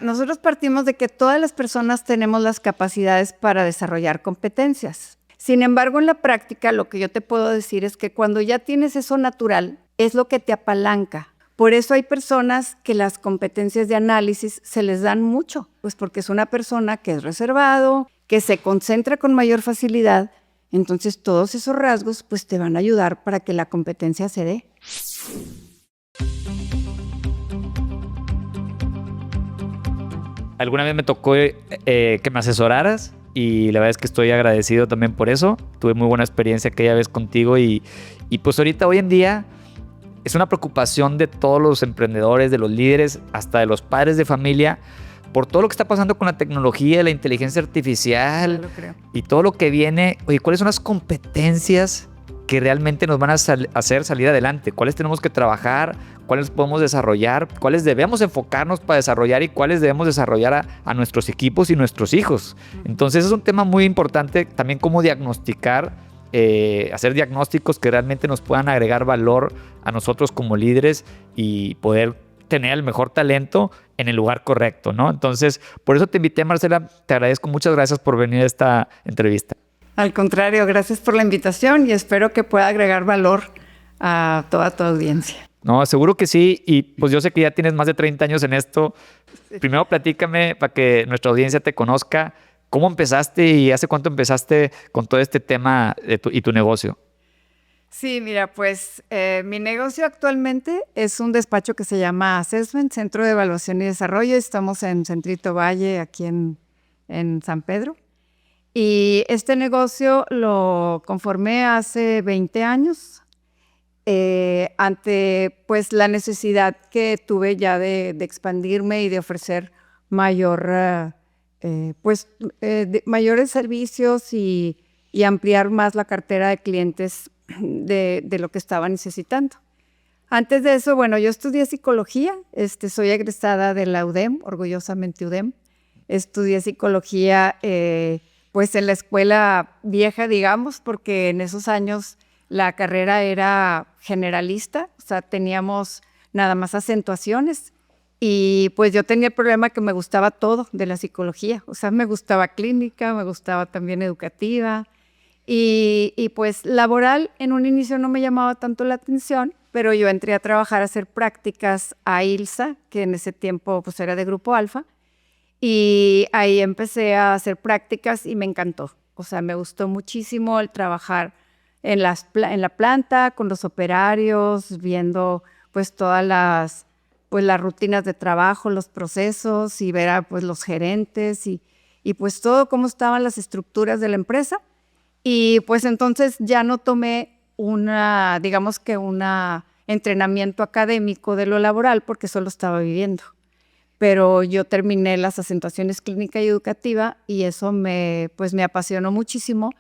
Nosotros partimos de que todas las personas tenemos las capacidades para desarrollar competencias. Sin embargo, en la práctica, lo que yo te puedo decir es que cuando ya tienes eso natural, es lo que te apalanca. Por eso hay personas que las competencias de análisis se les dan mucho, pues porque es una persona que es reservado, que se concentra con mayor facilidad. Entonces, todos esos rasgos pues te van a ayudar para que la competencia se dé. Alguna vez me tocó que me asesoraras y la verdad es que estoy agradecido también por eso. Tuve muy buena experiencia aquella vez contigo y pues ahorita, hoy en día, es una preocupación de todos los emprendedores, de los líderes, hasta de los padres de familia, por todo lo que está pasando con la tecnología, la inteligencia artificial y todo lo que viene. Oye, ¿cuáles son las competencias que realmente nos van a hacer salir adelante? ¿Cuáles tenemos que trabajar? ¿Cuáles podemos desarrollar? ¿Cuáles debemos enfocarnos para desarrollar? ¿Y cuáles debemos desarrollar a nuestros equipos y nuestros hijos? Entonces es un tema muy importante también, cómo diagnosticar, hacer diagnósticos que realmente nos puedan agregar valor a nosotros como líderes y poder tener el mejor talento en el lugar correcto, ¿no? Entonces, por eso te invité, Marcela. Te agradezco. Muchas gracias por venir a esta entrevista. Al contrario, gracias por la invitación y espero que pueda agregar valor a toda tu audiencia. No, seguro que sí. Y pues yo sé que ya tienes más de 30 años en esto. Primero platícame, para que nuestra audiencia te conozca, ¿cómo empezaste y hace cuánto empezaste con todo este tema de tu negocio? Sí, mira, pues mi negocio actualmente es un despacho que se llama Assessment, Centro de Evaluación y Desarrollo. Estamos en Centrito Valle, aquí en San Pedro. Y este negocio lo conformé hace 20 años, ante pues la necesidad que tuve ya de expandirme y de ofrecer mayores servicios y ampliar más la cartera de clientes de lo que estaba necesitando. Antes de eso, bueno, yo estudié psicología, soy egresada de la UDEM, orgullosamente UDEM. Estudié psicología pues en la escuela vieja, digamos, porque en esos años la carrera era generalista, o sea, teníamos nada más acentuaciones. Y pues yo tenía el problema que me gustaba todo de la psicología, o sea, me gustaba clínica, me gustaba también educativa. Y pues laboral en un inicio no me llamaba tanto la atención, pero yo entré a trabajar a hacer prácticas a ILSA, que en ese tiempo pues era de Grupo Alfa, y ahí empecé a hacer prácticas y me encantó. O sea, me gustó muchísimo el trabajar en la planta, con los operarios, viendo pues todas las rutinas de trabajo, los procesos, y ver a pues los gerentes y pues todo cómo estaban las estructuras de la empresa. Y pues entonces ya no tomé un entrenamiento académico de lo laboral porque solo estaba viviendo. Pero yo terminé las acentuaciones clínica y educativa y eso me apasionó muchísimo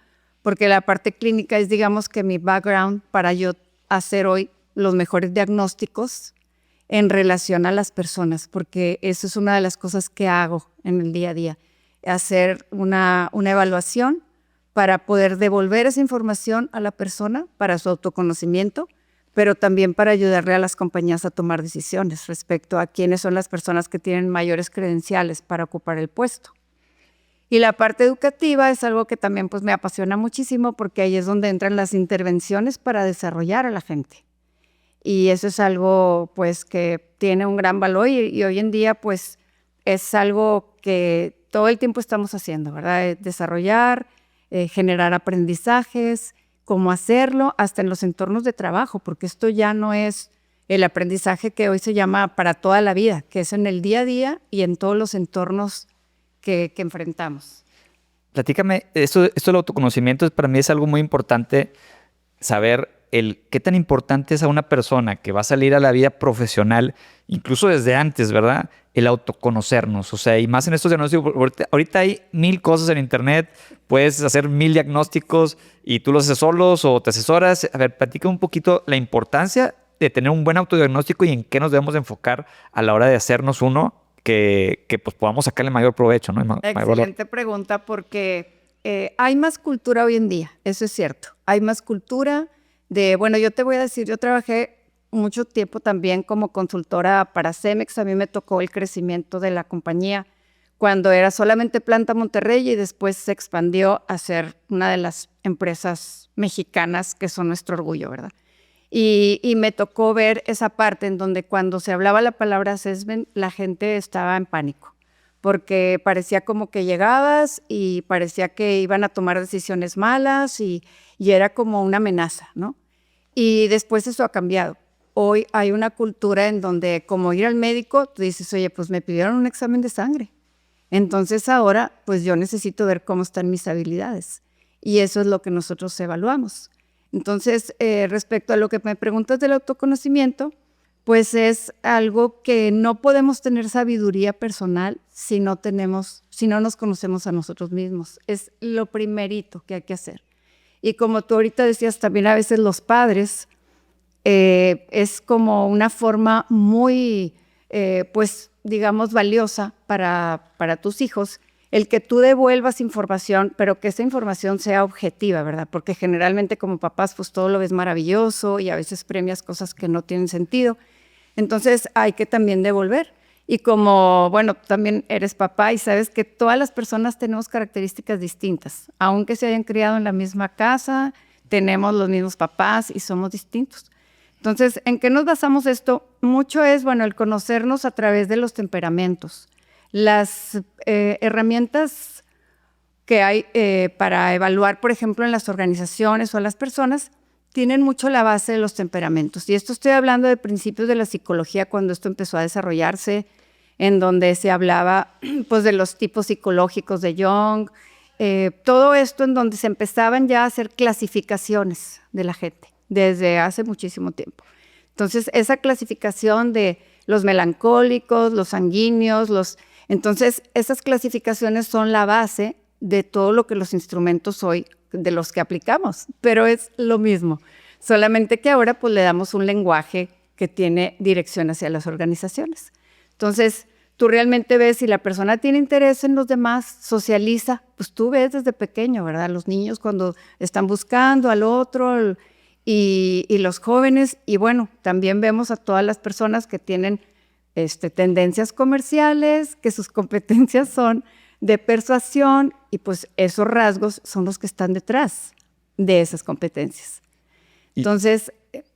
porque la parte clínica es, digamos, que mi background para yo hacer hoy los mejores diagnósticos en relación a las personas, porque eso es una de las cosas que hago en el día a día, hacer una evaluación para poder devolver esa información a la persona para su autoconocimiento, pero también para ayudarle a las compañías a tomar decisiones respecto a quiénes son las personas que tienen mayores credenciales para ocupar el puesto. Y la parte educativa es algo que también pues, me apasiona muchísimo porque ahí es donde entran las intervenciones para desarrollar a la gente. Y eso es algo pues, que tiene un gran valor y hoy en día pues, es algo que todo el tiempo estamos haciendo, ¿verdad? Desarrollar, generar aprendizajes, cómo hacerlo, hasta en los entornos de trabajo, porque esto ya no es el aprendizaje que hoy se llama para toda la vida, que es en el día a día y en todos los entornos que enfrentamos. Platícame, esto del autoconocimiento para mí es algo muy importante, saber qué tan importante es a una persona que va a salir a la vida profesional, incluso desde antes, ¿verdad? El autoconocernos, o sea, y más en estos diagnósticos. Ahorita hay 1000 cosas en internet, puedes hacer 1000 diagnósticos y tú los haces solos o te asesoras. A ver, platica un poquito la importancia de tener un buen autodiagnóstico y en qué nos debemos enfocar a la hora de hacernos uno que pues podamos sacarle mayor provecho, ¿no? Excelente pregunta, porque hay más cultura hoy en día, eso es cierto. Hay más cultura yo te voy a decir, yo trabajé mucho tiempo también como consultora para Cemex. A mí me tocó el crecimiento de la compañía cuando era solamente planta Monterrey y después se expandió a ser una de las empresas mexicanas que son nuestro orgullo, ¿verdad? Y me tocó ver esa parte en donde cuando se hablaba la palabra assessment, la gente estaba en pánico, porque parecía como que llegabas y parecía que iban a tomar decisiones malas y era como una amenaza, ¿no? Y después eso ha cambiado. Hoy hay una cultura en donde, como ir al médico, tú dices, oye, pues me pidieron un examen de sangre. Entonces ahora, pues yo necesito ver cómo están mis habilidades. Y eso es lo que nosotros evaluamos. Entonces, respecto a lo que me preguntas del autoconocimiento, pues es algo que no podemos tener sabiduría personal si no nos conocemos a nosotros mismos. Es lo primerito que hay que hacer. Y como tú ahorita decías, también a veces los padres, es como una forma muy, pues, digamos, valiosa para tus hijos, el que tú devuelvas información, pero que esa información sea objetiva, ¿verdad? Porque generalmente como papás, pues todo lo ves maravilloso y a veces premias cosas que no tienen sentido. Entonces hay que también devolver. Y como, bueno, tú también eres papá y sabes que todas las personas tenemos características distintas. Aunque se hayan criado en la misma casa, tenemos los mismos papás y somos distintos. Entonces, ¿en qué nos basamos esto? Mucho es, bueno, el conocernos a través de los temperamentos. Las herramientas que hay para evaluar, por ejemplo, en las organizaciones o las personas, tienen mucho la base de los temperamentos. Y esto estoy hablando de principios de la psicología, cuando esto empezó a desarrollarse, en donde se hablaba pues, de los tipos psicológicos de Jung, todo esto en donde se empezaban ya a hacer clasificaciones de la gente desde hace muchísimo tiempo. Entonces, esa clasificación de los melancólicos, los sanguíneos, entonces esas clasificaciones son la base de todo lo que los instrumentos hoy, de los que aplicamos, pero es lo mismo, solamente que ahora pues le damos un lenguaje que tiene dirección hacia las organizaciones. Entonces, tú realmente ves si la persona tiene interés en los demás, socializa, pues tú ves desde pequeño, ¿verdad? Los niños cuando están buscando al otro y los jóvenes, y bueno, también vemos a todas las personas que tienen tendencias comerciales, que sus competencias son de persuasión y pues esos rasgos son los que están detrás de esas competencias. Entonces,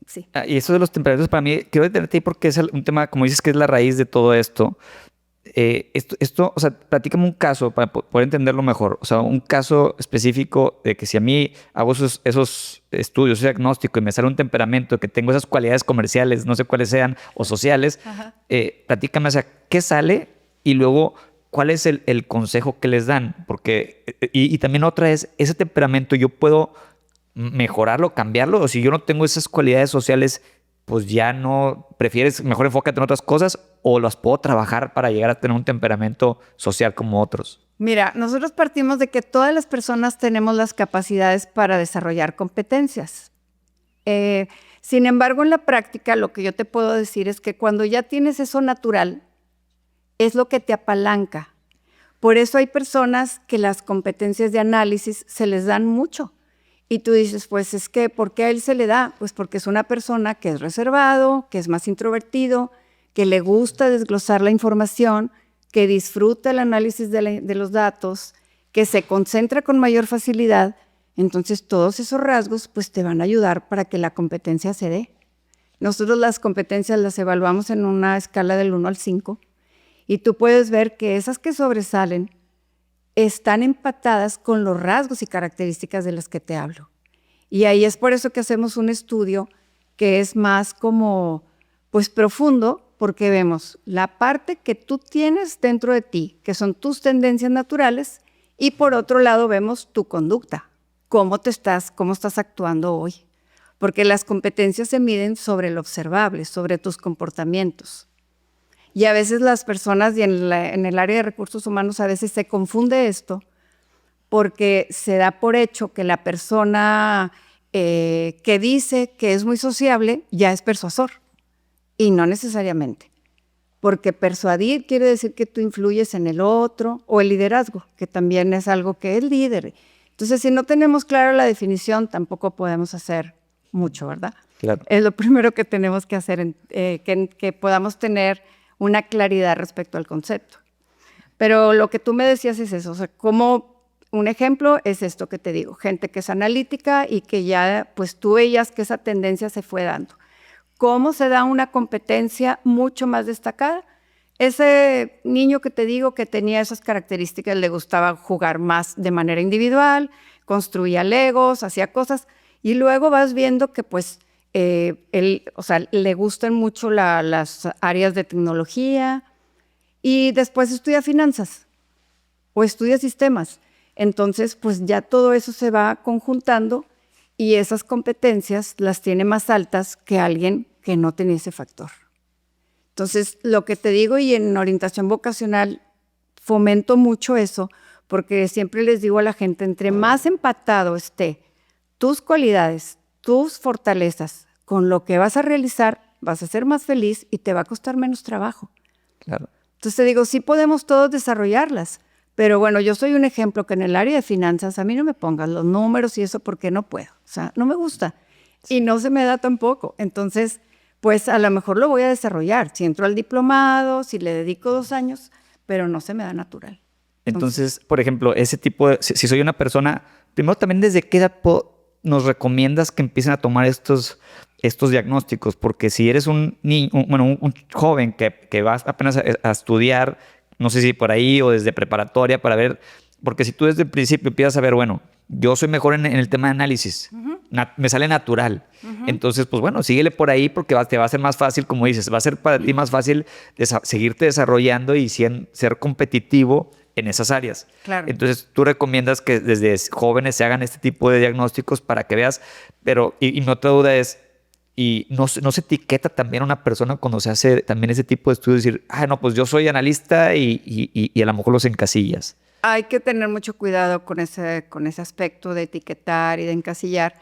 sí. Y eso de los temperamentos para mí, quiero detenerte ahí porque es un tema, como dices, que es la raíz de todo esto. O sea, platícame un caso para poder entenderlo mejor. O sea, un caso específico de que si a mí hago esos estudios, ese diagnóstico y me sale un temperamento, que tengo esas cualidades comerciales, no sé cuáles sean, o sociales, platícame, o sea, ¿qué sale? Y luego, ¿cuál es el consejo que les dan? Porque, y también otra es, ese temperamento yo puedo mejorarlo, cambiarlo, o si yo no tengo esas cualidades sociales, pues ya no, prefieres mejor enfócate en otras cosas o las puedo trabajar para llegar a tener un temperamento social como otros. Mira, nosotros partimos de que todas las personas tenemos las capacidades para desarrollar competencias. Sin embargo, en la práctica, lo que yo te puedo decir es que cuando ya tienes eso natural, es lo que te apalanca. Por eso hay personas que las competencias de análisis se les dan mucho. Y tú dices, pues es que, ¿por qué a él se le da? Pues porque es una persona que es reservado, que es más introvertido, que le gusta desglosar la información, que disfruta el análisis de los datos, que se concentra con mayor facilidad. Entonces, todos esos rasgos pues te van a ayudar para que la competencia se dé. Nosotros las competencias las evaluamos en una escala del 1 al 5 y tú puedes ver que esas que sobresalen están empatadas con los rasgos y características de las que te hablo. Y ahí es por eso que hacemos un estudio que es más como, pues profundo, porque vemos la parte que tú tienes dentro de ti, que son tus tendencias naturales, y por otro lado vemos tu conducta, cómo estás actuando hoy. Porque las competencias se miden sobre lo observable, sobre tus comportamientos. Y a veces las personas, y en el área de recursos humanos, a veces se confunde esto porque se da por hecho que la persona que dice que es muy sociable ya es persuasor. Y no necesariamente. Porque persuadir quiere decir que tú influyes en el otro, o el liderazgo, que también es algo que es líder. Entonces, si no tenemos clara la definición, tampoco podemos hacer mucho, ¿verdad? Claro. Es lo primero que tenemos que hacer, que podamos tener una claridad respecto al concepto. Pero lo que tú me decías es eso, o sea, como un ejemplo es esto que te digo, gente que es analítica y que ya, pues tú veías que esa tendencia se fue dando. ¿Cómo se da una competencia mucho más destacada? Ese niño que te digo que tenía esas características, le gustaba jugar más de manera individual, construía legos, hacía cosas, y luego vas viendo que pues o sea, le gustan mucho las áreas de tecnología, y después estudia finanzas o estudia sistemas. Entonces, pues ya todo eso se va conjuntando y esas competencias las tiene más altas que alguien que no tenía ese factor. Entonces, lo que te digo, y en orientación vocacional fomento mucho eso, porque siempre les digo a la gente, entre más empatado esté tus cualidades, tus fortalezas con lo que vas a realizar, vas a ser más feliz y te va a costar menos trabajo. Claro. Entonces te digo, sí podemos todos desarrollarlas, pero bueno, yo soy un ejemplo que en el área de finanzas a mí no me pongas los números y eso porque no puedo, o sea, no me gusta y no se me da tampoco. Entonces, pues a lo mejor lo voy a desarrollar, si entro al diplomado, si le dedico 2 años, pero no se me da natural. Entonces, por ejemplo, ese tipo de, si soy una persona, primero también desde qué edad nos recomiendas que empiecen a tomar estos diagnósticos, porque si eres un niño, un joven que vas apenas a estudiar, no sé si por ahí o desde preparatoria para ver, porque si tú desde el principio empiezas a ver, bueno, yo soy mejor en el tema de análisis, me sale natural, entonces pues bueno, síguele por ahí porque te va a ser más fácil, como dices, va a ser para ti más fácil seguirte desarrollando y ser competitivo en esas áreas. Claro. Entonces, tú recomiendas que desde jóvenes se hagan este tipo de diagnósticos para que veas, pero, y no te duda es, y no se etiqueta también a una persona cuando se hace también ese tipo de estudios, decir, no, pues yo soy analista y a lo mejor los encasillas. Hay que tener mucho cuidado con ese aspecto de etiquetar y de encasillar,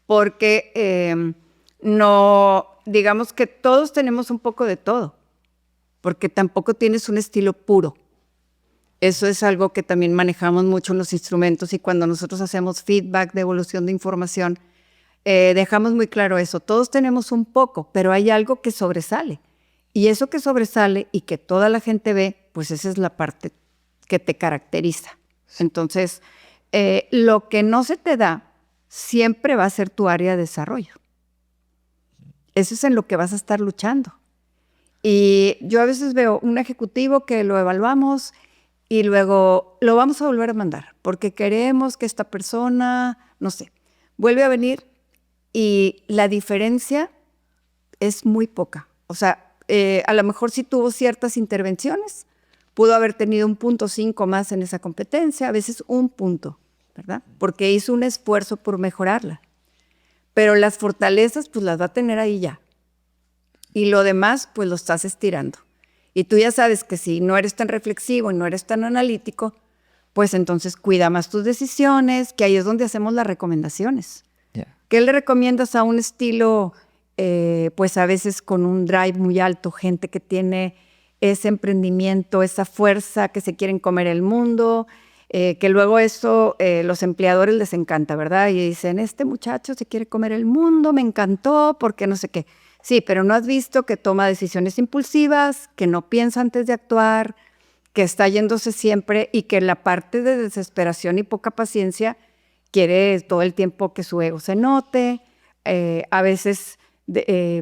porque no, digamos que todos tenemos un poco de todo, porque tampoco tienes un estilo puro. Eso es algo que también manejamos mucho en los instrumentos y cuando nosotros hacemos feedback de evolución de información, dejamos muy claro eso. Todos tenemos un poco, pero hay algo que sobresale. Y eso que sobresale y que toda la gente ve, pues esa es la parte que te caracteriza. Entonces, lo que no se te da siempre va a ser tu área de desarrollo. Eso es en lo que vas a estar luchando. Y yo a veces veo un ejecutivo que lo evaluamos y luego lo vamos a volver a mandar porque queremos que esta persona, no sé, vuelve a venir y la diferencia es muy poca. O sea, a lo mejor sí tuvo ciertas intervenciones, pudo haber tenido 1.5 más en esa competencia, a veces 1 punto, ¿verdad? Porque hizo un esfuerzo por mejorarla. Pero las fortalezas, pues las va a tener ahí ya. Y lo demás, pues lo estás estirando. Y tú ya sabes que si no eres tan reflexivo y no eres tan analítico, pues entonces cuida más tus decisiones, que ahí es donde hacemos las recomendaciones. Yeah. ¿Qué le recomiendas a un estilo, pues a veces con un drive muy alto, gente que tiene ese emprendimiento, esa fuerza, que se quieren comer el mundo, que luego eso los empleadores les encanta, ¿verdad? Y dicen, este muchacho se quiere comer el mundo, me encantó, porque no sé qué. Sí, pero no has visto que toma decisiones impulsivas, que no piensa antes de actuar, que está yéndose siempre y que la parte de desesperación y poca paciencia quiere todo el tiempo que su ego se note, a veces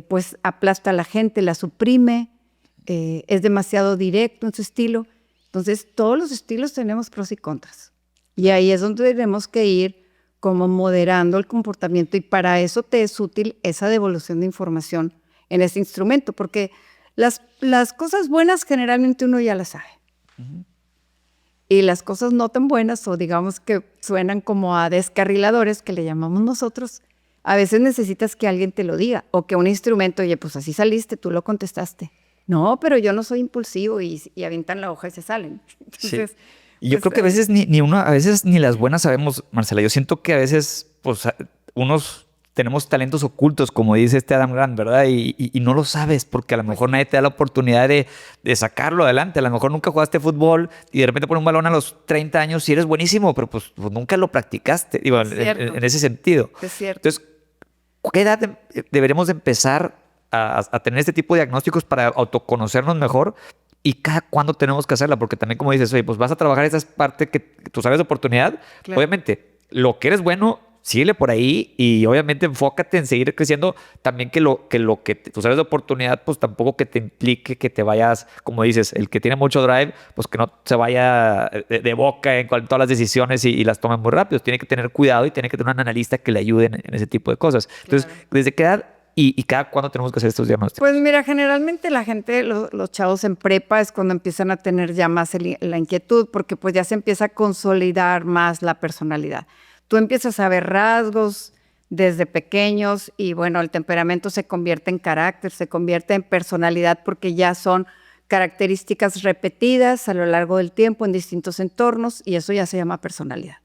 pues aplasta a la gente, la suprime, es demasiado directo en su estilo. Entonces, todos los estilos tenemos pros y contras. Y ahí es donde tenemos que ir como moderando el comportamiento y para eso te es útil esa devolución de información en ese instrumento, porque las cosas buenas generalmente uno ya las sabe. Uh-huh. Y las cosas no tan buenas o digamos que suenan como a descarriladores, que le llamamos nosotros, a veces necesitas que alguien te lo diga o que un instrumento, oye, pues así saliste, tú lo contestaste. No, pero yo no soy impulsivo y avientan la hoja y se salen. Entonces, sí. Y yo creo que a veces a veces ni las buenas sabemos, Marcela. Yo siento que a veces, pues, unos tenemos talentos ocultos, como dice Adam Grant, ¿verdad? Y no lo sabes porque a lo mejor nadie te da la oportunidad de sacarlo adelante. A lo mejor nunca jugaste fútbol y de repente pones un balón a los 30 años y eres buenísimo, pero pues nunca lo practicaste, digo, en ese sentido. Es cierto. Entonces, ¿qué edad deberemos de empezar a tener este tipo de diagnósticos para autoconocernos mejor? ¿Y cada cuándo tenemos que hacerla? Porque también, como dices, oye, pues vas a trabajar esa parte que tus áreas de oportunidad. Claro. Obviamente, lo que eres bueno, síguele por ahí y obviamente enfócate en seguir creciendo. También que tus áreas de oportunidad, pues tampoco que te implique que te vayas, como dices, el que tiene mucho drive, pues que no se vaya de boca en todas las decisiones y las tome muy rápido. Tiene que tener cuidado y tiene que tener un analista que le ayude en ese tipo de cosas. Entonces, Claro. ¿desde qué edad y cada cuándo tenemos que hacer estos diagnósticos? Pues mira, generalmente la gente, los chavos en prepa es cuando empiezan a tener ya más la inquietud, porque pues ya se empieza a consolidar más la personalidad. Tú empiezas a ver rasgos desde pequeños y bueno, el temperamento se convierte en carácter, se convierte en personalidad porque ya son características repetidas a lo largo del tiempo en distintos entornos y eso ya se llama personalidad.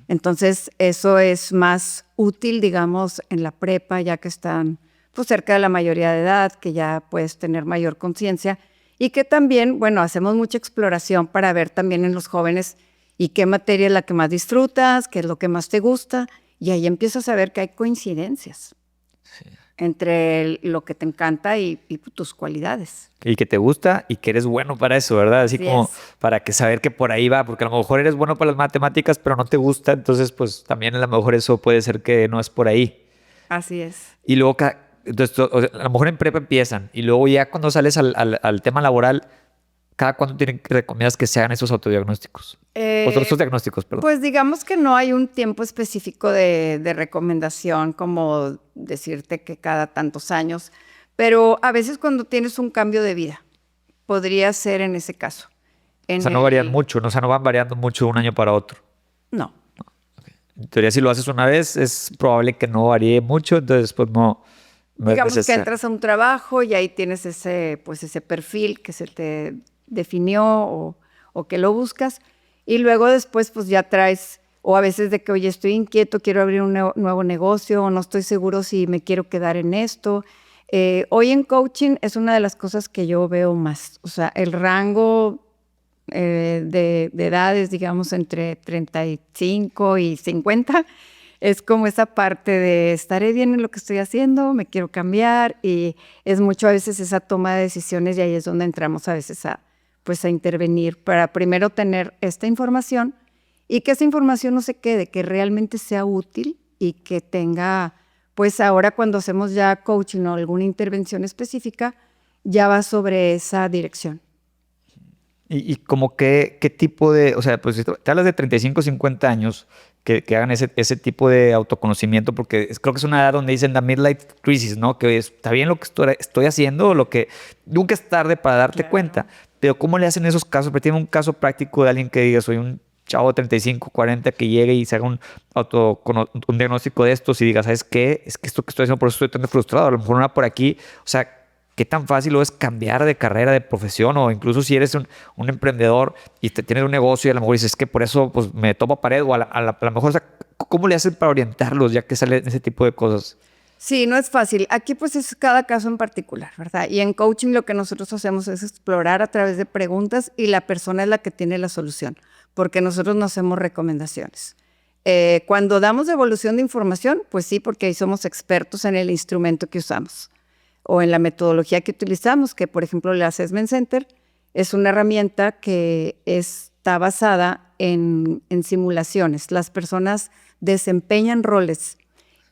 Entonces, eso es más útil, digamos, en la prepa, ya que están pues, cerca de la mayoría de edad, que ya puedes tener mayor conciencia y que también, bueno, hacemos mucha exploración para ver también en los jóvenes y qué materia es la que más disfrutas, qué es lo que más te gusta, y ahí empiezas a ver que hay coincidencias entre lo que te encanta y tus cualidades. Y que te gusta y que eres bueno para eso, ¿verdad? Así Así como es. para que saber que por ahí va, porque a lo mejor eres bueno para las matemáticas, pero no te gusta, entonces pues también a lo mejor eso puede ser que no es por ahí. Así es. Y luego, entonces, o sea, a lo mejor en prepa empiezan y luego ya cuando sales al tema laboral, ¿cada cuánto recomiendas que se hagan esos autodiagnósticos? Esos diagnósticos, perdón. Pues digamos que no hay un tiempo específico de recomendación, como decirte que cada tantos años, pero a veces cuando tienes un cambio de vida, podría ser en ese caso. O sea, no varían mucho, ¿no? O sea, no van variando mucho de un año para otro. No. En teoría, si lo haces una vez, es probable que no varíe mucho, entonces pues no es Digamos que necesario. entras a un trabajo y ahí tienes ese perfil que se te definió o que lo buscas, y luego después pues ya traes, o a veces de que, oye, estoy inquieto, quiero abrir un nuevo negocio, o no estoy seguro si me quiero quedar en esto. Hoy en coaching es una de las cosas que yo veo más, o sea, el rango de edades, digamos, entre 35 y 50, es como esa parte de estaré bien en lo que estoy haciendo, me quiero cambiar, y es mucho a veces esa toma de decisiones y ahí es donde entramos a veces a intervenir para primero tener esta información y que esa información no se quede, que realmente sea útil y que tenga, pues ahora cuando hacemos ya coaching o alguna intervención específica, ya va sobre esa dirección. Y como qué tipo de, o sea, pues si te hablas de 35, 50 años, que hagan ese tipo de autoconocimiento, porque creo que es una edad donde dicen la midlife crisis, ¿no? Que está bien lo que estoy haciendo, lo que nunca es tarde para darte Claro. cuenta, pero ¿cómo le hacen esos casos? Pero tiene un caso práctico de alguien que diga, soy un chavo de 35, 40 que llegue y se haga un diagnóstico de estos y diga, ¿sabes qué? Es que esto que estoy haciendo, por eso estoy tan frustrado, a lo mejor una por aquí, o sea, ¿qué tan fácil es cambiar de carrera, de profesión? O incluso si eres un emprendedor y tienes un negocio y a lo mejor dices que por eso pues, me topo pared o a lo mejor, o sea, ¿cómo le hacen para orientarlos ya que salen ese tipo de cosas? Sí, no es fácil. Aquí pues es cada caso en particular, ¿verdad? Y en coaching lo que nosotros hacemos es explorar a través de preguntas y la persona es la que tiene la solución, porque nosotros no hacemos recomendaciones. Cuando damos devolución de información, pues sí, porque ahí somos expertos en el instrumento que usamos o en la metodología que utilizamos, que por ejemplo el Assessment Center es una herramienta que está basada en simulaciones. Las personas desempeñan roles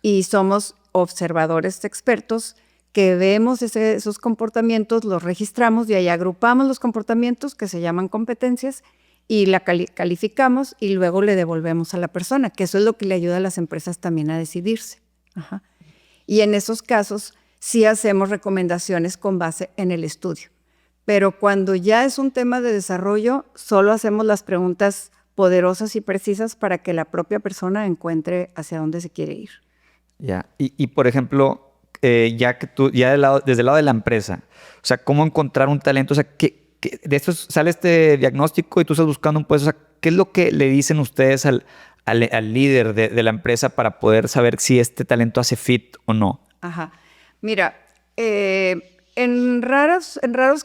y somos observadores expertos que vemos esos comportamientos, los registramos y ahí agrupamos los comportamientos que se llaman competencias y la calificamos y luego le devolvemos a la persona, que eso es lo que le ayuda a las empresas también a decidirse. Ajá. Y en esos casos sí hacemos recomendaciones con base en el estudio. Pero cuando ya es un tema de desarrollo, solo hacemos las preguntas poderosas y precisas para que la propia persona encuentre hacia dónde se quiere ir. Ya. Y por ejemplo, ya que tú, ya desde el lado de la empresa, o sea, ¿cómo encontrar un talento? O sea, de esto sale este diagnóstico y tú estás buscando un puesto. O sea, ¿qué es lo que le dicen ustedes al líder de la empresa para poder saber si este talento hace fit o no? Ajá. Mira, en raros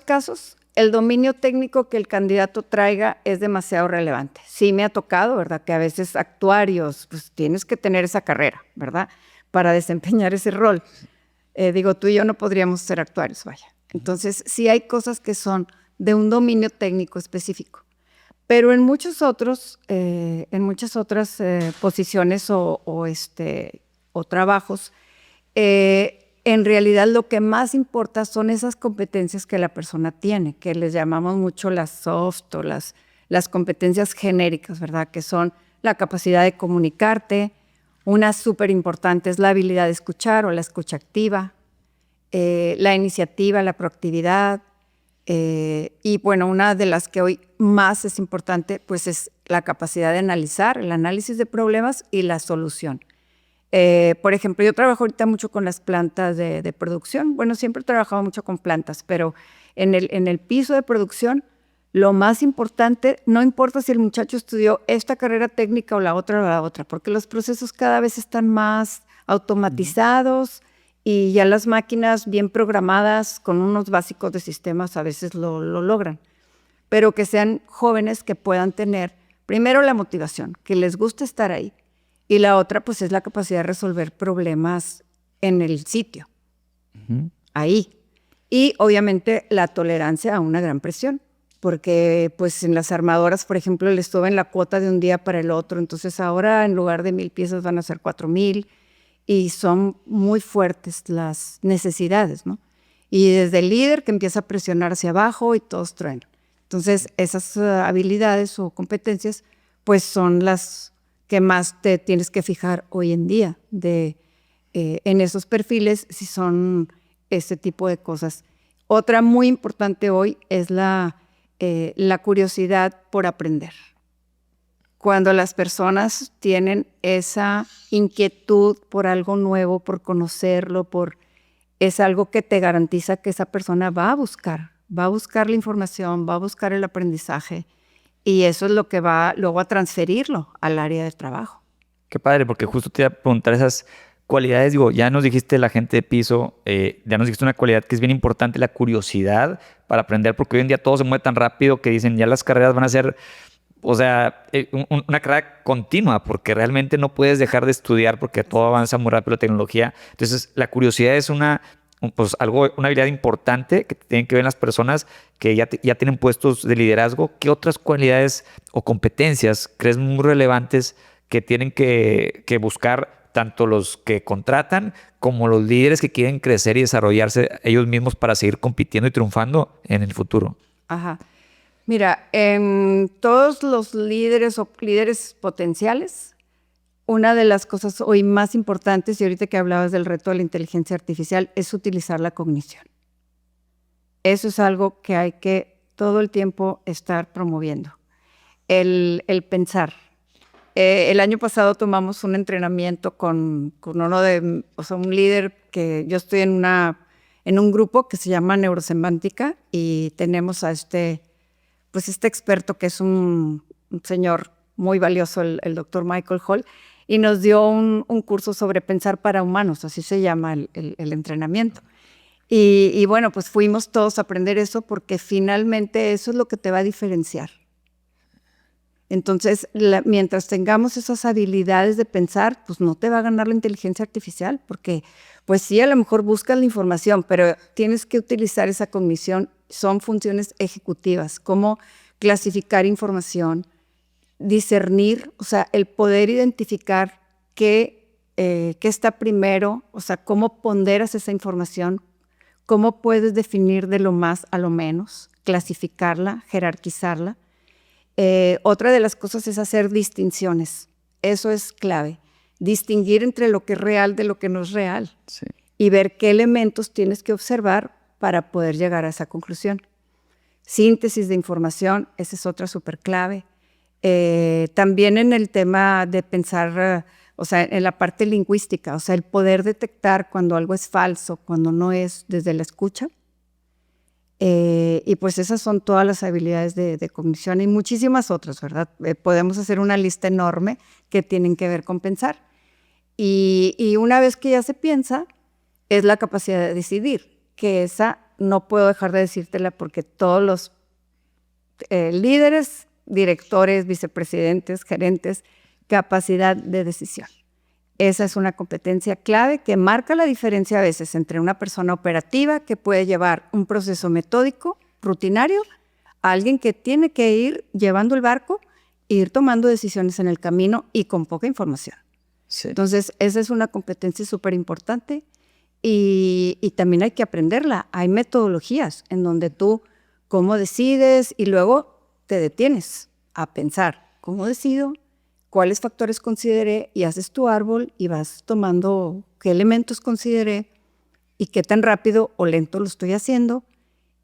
casos, el dominio técnico que el candidato traiga es demasiado relevante. Sí me ha tocado, ¿verdad? Que a veces actuarios, pues tienes que tener esa carrera, ¿verdad? para desempeñar ese rol. Digo, tú y yo no podríamos ser actuarios, vaya. Entonces, sí hay cosas que son de un dominio técnico específico. Pero en muchas otras posiciones o trabajos, en realidad lo que más importa son esas competencias que la persona tiene, que les llamamos mucho las soft o las competencias genéricas, ¿verdad? Que son la capacidad de comunicarte, una súper importante es la habilidad de escuchar o la escucha activa, la iniciativa, la proactividad, y bueno, una de las que hoy más es importante, pues es la capacidad de analizar, el análisis de problemas y la solución. Por ejemplo, yo trabajo ahorita mucho con las plantas de producción. Bueno, siempre he trabajado mucho con plantas, pero en el piso de producción, lo más importante, no importa si el muchacho estudió esta carrera técnica o la otra, porque los procesos cada vez están más automatizados y ya las máquinas bien programadas con unos básicos de sistemas a veces lo logran. Pero que sean jóvenes que puedan tener, primero, la motivación, que les guste estar ahí. Y la otra, pues, es la capacidad de resolver problemas en el sitio, ahí. Y, obviamente, la tolerancia a una gran presión, porque, pues, en las armadoras, por ejemplo, les suben la cuota de un día para el otro, entonces ahora en lugar de 1,000 piezas van a ser 4,000, y son muy fuertes las necesidades, ¿no? Y desde el líder que empieza a presionar hacia abajo y todos truenan. Entonces, esas habilidades o competencias, pues, son las que más te tienes que fijar hoy en día en esos perfiles, si son ese tipo de cosas. Otra muy importante hoy es la curiosidad por aprender. Cuando las personas tienen esa inquietud por algo nuevo, por conocerlo, es algo que te garantiza que esa persona va a buscar la información, va a buscar el aprendizaje. Y eso es lo que va luego a transferirlo al área de trabajo. Qué padre, porque justo te iba a preguntar esas cualidades. Digo, ya nos dijiste la gente de piso, ya nos dijiste una cualidad que es bien importante, la curiosidad para aprender, porque hoy en día todo se mueve tan rápido que dicen ya las carreras van a ser, o sea, una carrera continua, porque realmente no puedes dejar de estudiar porque todo avanza muy rápido la tecnología. Entonces, la curiosidad es una habilidad importante que tienen que ver las personas que ya tienen puestos de liderazgo. ¿Qué otras cualidades o competencias crees muy relevantes que tienen que buscar tanto los que contratan como los líderes que quieren crecer y desarrollarse ellos mismos para seguir compitiendo y triunfando en el futuro? Ajá. Mira, en todos los líderes o líderes potenciales, una de las cosas hoy más importantes, y ahorita que hablabas del reto de la inteligencia artificial, es utilizar la cognición. Eso es algo que hay que todo el tiempo estar promoviendo. El pensar. El año pasado tomamos un entrenamiento con un líder que yo estoy en un grupo que se llama Neurosemántica y tenemos a este experto que es un señor muy valioso, el doctor Michael Hall, y nos dio un curso sobre pensar para humanos, así se llama el entrenamiento. Y bueno, pues fuimos todos a aprender eso porque finalmente eso es lo que te va a diferenciar. Entonces, mientras tengamos esas habilidades de pensar, pues no te va a ganar la inteligencia artificial, porque pues sí, a lo mejor buscas la información, pero tienes que utilizar esa cognición. Son funciones ejecutivas, como clasificar información, discernir, o sea, el poder identificar qué está primero, o sea, cómo ponderas esa información, cómo puedes definir de lo más a lo menos, clasificarla, jerarquizarla. Otra de las cosas es hacer distinciones. Eso es clave. Distinguir entre lo que es real de lo que no es real. Sí. Y ver qué elementos tienes que observar para poder llegar a esa conclusión. Síntesis de información, esa es otra súper clave. También en el tema de pensar, o sea, en la parte lingüística, o sea, el poder detectar cuando algo es falso, cuando no es, desde la escucha. Y pues esas son todas las habilidades de cognición y muchísimas otras, ¿verdad? Podemos hacer una lista enorme que tienen que ver con pensar. Y una vez que ya se piensa, es la capacidad de decidir, que esa no puedo dejar de decírtela porque todos los líderes, directores, vicepresidentes, gerentes, capacidad de decisión. Esa es una competencia clave que marca la diferencia a veces entre una persona operativa que puede llevar un proceso metódico, rutinario, a alguien que tiene que ir llevando el barco e ir tomando decisiones en el camino y con poca información. Sí. Entonces, esa es una competencia súper importante y también hay que aprenderla. Hay metodologías en donde tú cómo decides y luego te detienes a pensar cómo decido, cuáles factores consideré y haces tu árbol y vas tomando qué elementos consideré y qué tan rápido o lento lo estoy haciendo.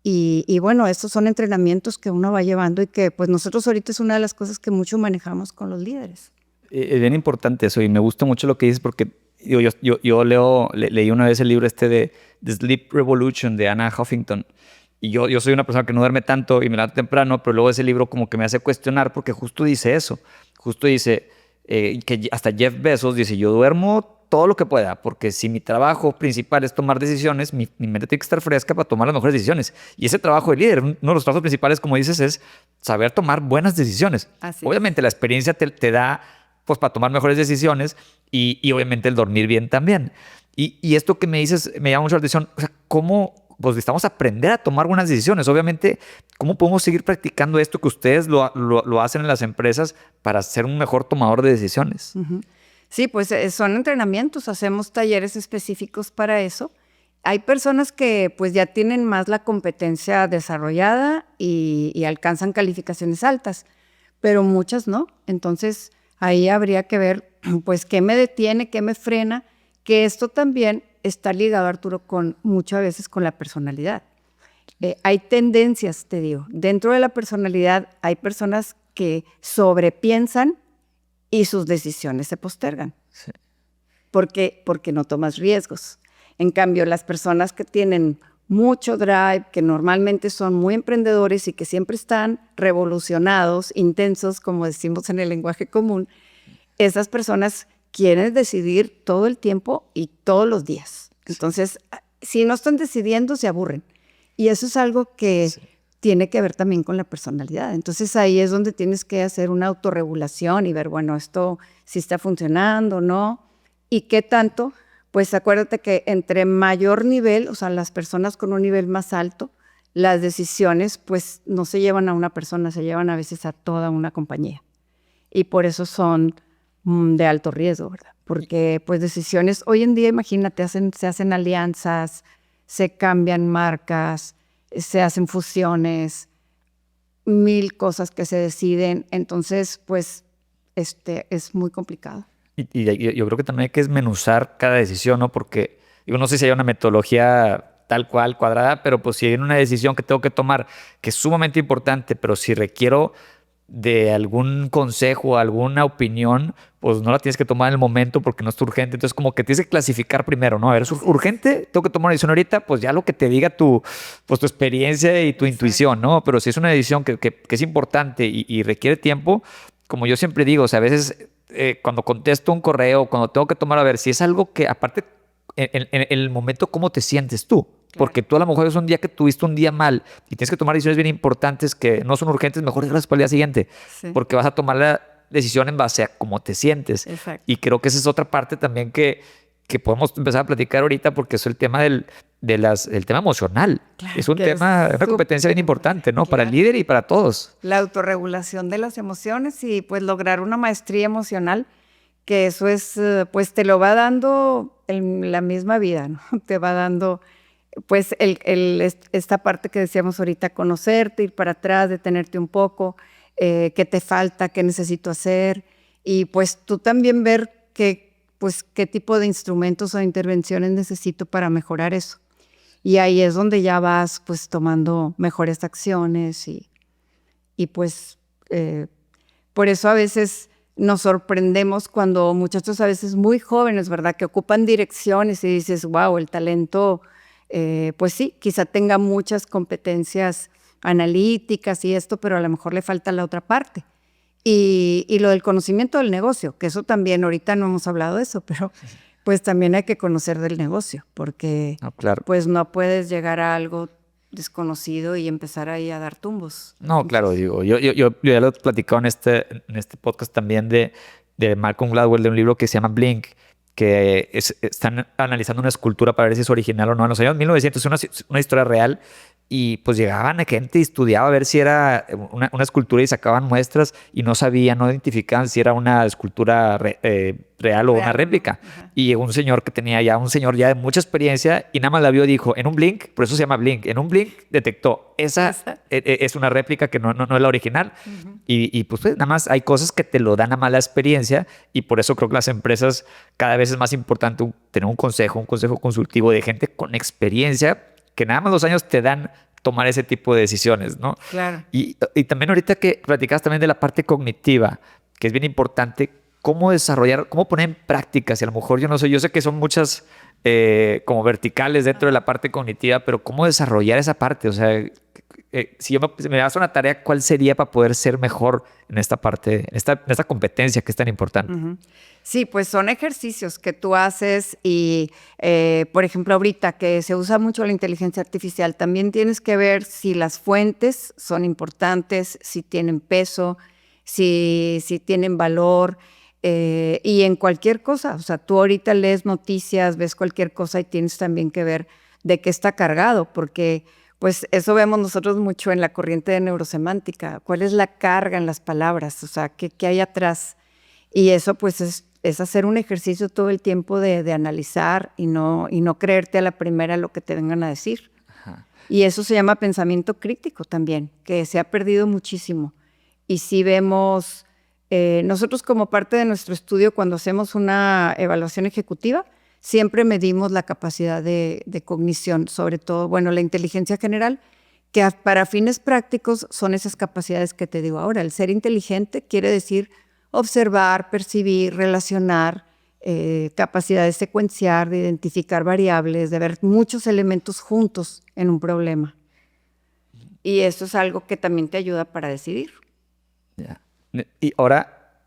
Y bueno, estos son entrenamientos que uno va llevando y que pues nosotros ahorita es una de las cosas que mucho manejamos con los líderes. Es bien importante eso y me gusta mucho lo que dices porque yo leí una vez el libro de The Sleep Revolution de Anna Huffington y yo soy una persona que no duerme tanto y me levanto temprano, pero luego ese libro como que me hace cuestionar porque justo dice eso, justo dice que hasta Jeff Bezos dice yo duermo todo lo que pueda, porque si mi trabajo principal es tomar decisiones, mi mente tiene que estar fresca para tomar las mejores decisiones. Y ese trabajo de líder, uno de los trabajos principales, como dices, es saber tomar buenas decisiones. Así Obviamente la experiencia te da pues para tomar mejores decisiones y obviamente el dormir bien también. Y esto que me dices me llama mucho la atención, o sea, ¿cómo pues necesitamos aprender a tomar buenas decisiones? Obviamente, ¿cómo podemos seguir practicando esto que ustedes lo hacen en las empresas para ser un mejor tomador de decisiones? Uh-huh. Sí, pues son entrenamientos, hacemos talleres específicos para eso. Hay personas que pues ya tienen más la competencia desarrollada y alcanzan calificaciones altas, pero muchas no. Entonces ahí habría que ver pues qué me detiene, qué me frena, que esto también está ligado, Arturo, muchas veces con la personalidad. Hay tendencias, te digo, dentro de la personalidad hay personas que sobrepiensan y sus decisiones se postergan. Sí. Porque no tomas riesgos. En cambio, las personas que tienen mucho drive, que normalmente son muy emprendedores y que siempre están revolucionados, intensos, como decimos en el lenguaje común, esas personas quieren decidir todo el tiempo y todos los días. Entonces, si no están decidiendo, se aburren. Y eso es algo que tiene que ver también con la personalidad. Entonces, ahí es donde tienes que hacer una autorregulación y ver, bueno, esto sí está funcionando, ¿no? ¿Y qué tanto? Pues acuérdate que entre mayor nivel, o sea, las personas con un nivel más alto, las decisiones pues no se llevan a una persona, se llevan a veces a toda una compañía. Y por eso son de alto riesgo, ¿verdad? Porque pues decisiones, hoy en día, imagínate, se hacen alianzas, se cambian marcas, se hacen fusiones, 1000 cosas que se deciden. Entonces, pues, es muy complicado. Y yo creo que también hay que desmenuzar cada decisión, ¿no? Porque yo no sé si hay una metodología tal cual, cuadrada, pero pues si hay una decisión que tengo que tomar que es sumamente importante, pero si requiero de algún consejo, alguna opinión, pues no la tienes que tomar en el momento porque no es urgente. Entonces como que tienes que clasificar primero, ¿no? A ver, ¿es urgente? Tengo que tomar una decisión ahorita, pues ya lo que te diga tu experiencia y tu intuición, ¿no? Pero si es una decisión que es importante y requiere tiempo, como yo siempre digo, o sea, a veces cuando contesto un correo, cuando tengo que tomar, a ver, si es algo que aparte, en el momento, ¿cómo te sientes tú? Porque tú a lo mejor es un día que tuviste un día mal y tienes que tomar decisiones bien importantes que no son urgentes, mejor déjalas para el día siguiente. Sí. Porque vas a tomar la decisión en base a cómo te sientes. Exacto. Y creo que esa es otra parte también que podemos empezar a platicar ahorita porque es el tema del tema emocional. Claro, es un tema, una competencia bien importante, ¿no? Claro. Para el líder y para todos. La autorregulación de las emociones y pues lograr una maestría emocional, que eso es, pues te lo va dando en la misma vida, ¿no? Te va dando pues esta parte que decíamos ahorita, conocerte, ir para atrás, detenerte un poco, qué te falta, qué necesito hacer, y pues tú también ver qué tipo de instrumentos o intervenciones necesito para mejorar eso. Y ahí es donde ya vas pues tomando mejores acciones y pues por eso a veces nos sorprendemos cuando muchachos a veces muy jóvenes, ¿verdad? Que ocupan direcciones y dices, wow, el talento... pues sí, quizá tenga muchas competencias analíticas y esto, pero a lo mejor le falta la otra parte. Y lo del conocimiento del negocio, que eso también, ahorita no hemos hablado de eso, pero pues también hay que conocer del negocio, porque claro. Pues no puedes llegar a algo desconocido y empezar ahí a dar tumbos. No, claro, digo, yo ya lo he platicado en este podcast también de Malcolm Gladwell, de un libro que se llama Blink, que están analizando una escultura para ver si es original o no. En los años 1900 es una historia real y pues llegaban a gente y estudiaba a ver si era una escultura y sacaban muestras y no sabían, no identificaban si era una escultura real o una réplica. Y llegó un señor que tenía ya, un señor ya de mucha experiencia y nada más la vio y dijo, en un blink, por eso se llama blink, en un blink detectó, esa es una réplica que no es la original. Y pues nada más hay cosas que te lo dan a mala experiencia y por eso creo que las empresas cada vez es más importante tener un consejo consultivo de gente con experiencia que nada más los años te dan tomar ese tipo de decisiones, ¿no? Claro. Y también ahorita que platicabas también de la parte cognitiva, que es bien importante, cómo desarrollar, cómo poner en práctica, si a lo mejor yo no sé, yo sé que son muchas como verticales dentro de la parte cognitiva, pero cómo desarrollar esa parte, o sea, si me das una tarea, ¿cuál sería para poder ser mejor en esta parte, en esta competencia que es tan importante? Sí, pues son ejercicios que tú haces y, por ejemplo, ahorita que se usa mucho la inteligencia artificial, también tienes que ver si las fuentes son importantes, si tienen peso, si tienen valor, y en cualquier cosa. O sea, tú ahorita lees noticias, ves cualquier cosa y tienes también que ver de qué está cargado, porque pues eso vemos nosotros mucho en la corriente de neurosemántica. ¿Cuál es la carga en las palabras? O sea, ¿qué hay atrás? Y eso pues es hacer un ejercicio todo el tiempo de analizar y no creerte a la primera lo que te vengan a decir. Ajá. Y eso se llama pensamiento crítico también, que se ha perdido muchísimo. Y si vemos, nosotros como parte de nuestro estudio, cuando hacemos una evaluación ejecutiva, siempre medimos la capacidad de cognición, sobre todo, bueno, la inteligencia general, que para fines prácticos son esas capacidades que te digo ahora. El ser inteligente quiere decir observar, percibir, relacionar, capacidad de secuenciar, de identificar variables, de ver muchos elementos juntos en un problema. Y eso es algo que también te ayuda para decidir. Yeah. Y ahora,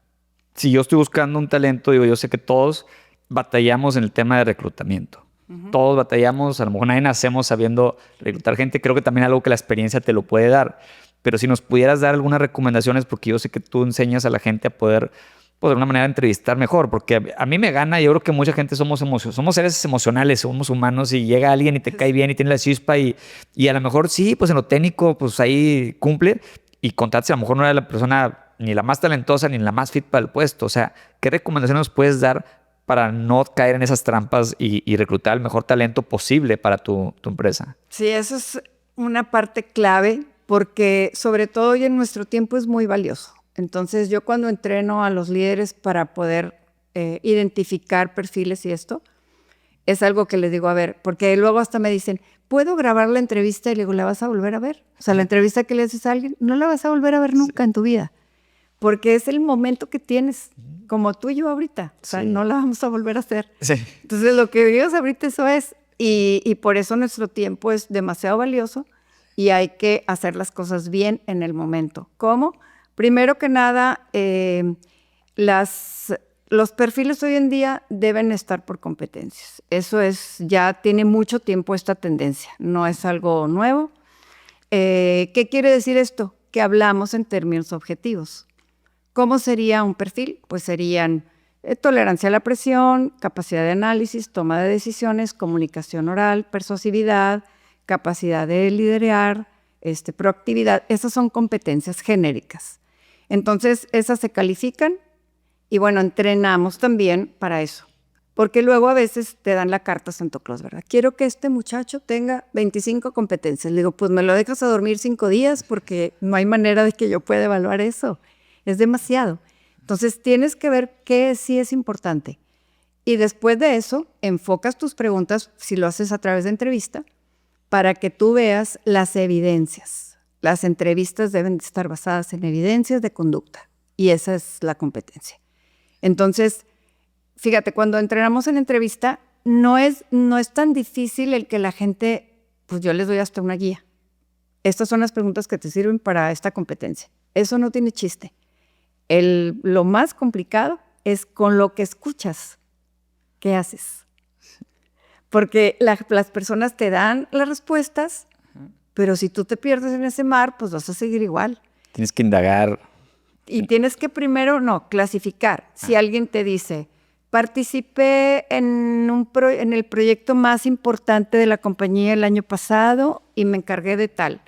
si yo estoy buscando un talento, digo, yo sé que todos batallamos en el tema de reclutamiento. Todos batallamos, a lo mejor nadie nacemos sabiendo reclutar gente. Creo que también algo que la experiencia te lo puede dar. Pero si nos pudieras dar algunas recomendaciones, porque yo sé que tú enseñas a la gente a poder, pues, de una manera, entrevistar mejor. Porque a mí me gana, yo creo que mucha gente somos seres emocionales, somos humanos y llega alguien y te cae bien y tiene la chispa y a lo mejor sí, pues en lo técnico, pues ahí cumple y contratas, a lo mejor no era la persona ni la más talentosa ni la más fit para el puesto. O sea, ¿qué recomendaciones nos puedes dar para no caer en esas trampas y reclutar el mejor talento posible para tu empresa? Sí, eso es una parte clave porque sobre todo hoy en nuestro tiempo es muy valioso. Entonces yo cuando entreno a los líderes para poder identificar perfiles y esto, es algo que les digo, a ver, porque luego hasta me dicen, ¿puedo grabar la entrevista? Y le digo, ¿la vas a volver a ver? O sea, la entrevista que le haces a alguien, no la vas a volver a ver nunca en tu vida. Porque es el momento que tienes, como tú y yo ahorita. O sea, no la vamos a volver a hacer. Sí. Entonces, lo que vives ahorita, eso es. Y por eso nuestro tiempo es demasiado valioso y hay que hacer las cosas bien en el momento. ¿Cómo? Primero que nada, los perfiles hoy en día deben estar por competencias. Eso ya tiene mucho tiempo esta tendencia. No es algo nuevo. ¿Qué quiere decir esto? Que hablamos en términos objetivos. ¿Cómo sería un perfil? Pues serían tolerancia a la presión, capacidad de análisis, toma de decisiones, comunicación oral, persuasividad, capacidad de liderar, proactividad. Esas son competencias genéricas. Entonces, esas se califican y, bueno, entrenamos también para eso. Porque luego a veces te dan la carta Santo Claus, ¿verdad? Quiero que este muchacho tenga 25 competencias. Le digo, pues me lo dejas a dormir 5 días porque no hay manera de que yo pueda evaluar eso. Es demasiado. Entonces, tienes que ver qué sí es importante. Y después de eso, enfocas tus preguntas, si lo haces a través de entrevista, para que tú veas las evidencias. Las entrevistas deben estar basadas en evidencias de conducta. Y esa es la competencia. Entonces, fíjate, cuando entrenamos en entrevista, no es tan difícil el que la gente, pues yo les doy hasta una guía. Estas son las preguntas que te sirven para esta competencia. Eso no tiene chiste. Lo más complicado es con lo que escuchas, ¿qué haces? Porque las personas te dan las respuestas, pero si tú te pierdes en ese mar, pues vas a seguir igual. Tienes que indagar. Y tienes que primero, clasificar. Si alguien te dice, Participé en el proyecto más importante de la compañía el año pasado y me encargué de tal.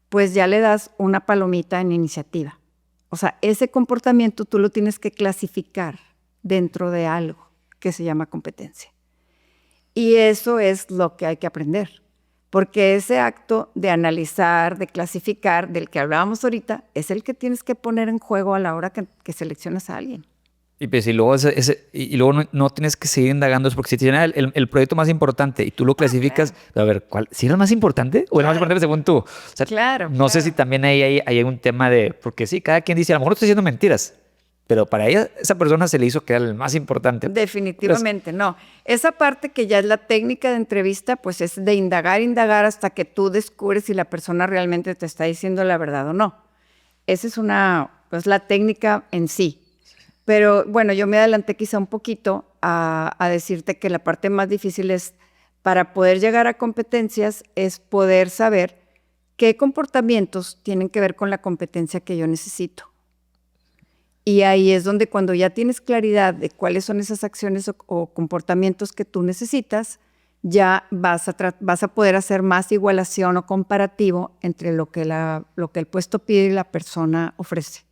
Pues ya le das una palomita en iniciativa. O sea, ese comportamiento tú lo tienes que clasificar dentro de algo que se llama competencia. Y eso es lo que hay que aprender. Porque ese acto de analizar, de clasificar, del que hablábamos ahorita, es el que tienes que poner en juego a la hora que seleccionas a alguien. Y pues y luego, luego no tienes que seguir indagando eso, porque si tienes el proyecto más importante y tú lo clasificas, a ver, ¿cuál? ¿Si era el más importante o el más importante según tú? O sea, no sé si también hay un tema de, porque sí, cada quien dice, a lo mejor estoy diciendo mentiras, pero para esa persona se le hizo que era el más importante. Definitivamente, no. Esa parte que ya es la técnica de entrevista, pues es de indagar hasta que tú descubres si la persona realmente te está diciendo la verdad o no. Esa es pues la técnica en sí. Pero bueno, yo me adelanté quizá un poquito a decirte que la parte más difícil es, para poder llegar a competencias, es poder saber qué comportamientos tienen que ver con la competencia que yo necesito. Y ahí es donde cuando ya tienes claridad de cuáles son esas acciones o comportamientos que tú necesitas, ya vas a poder hacer más igualación o comparativo entre lo que el puesto pide y la persona ofrece.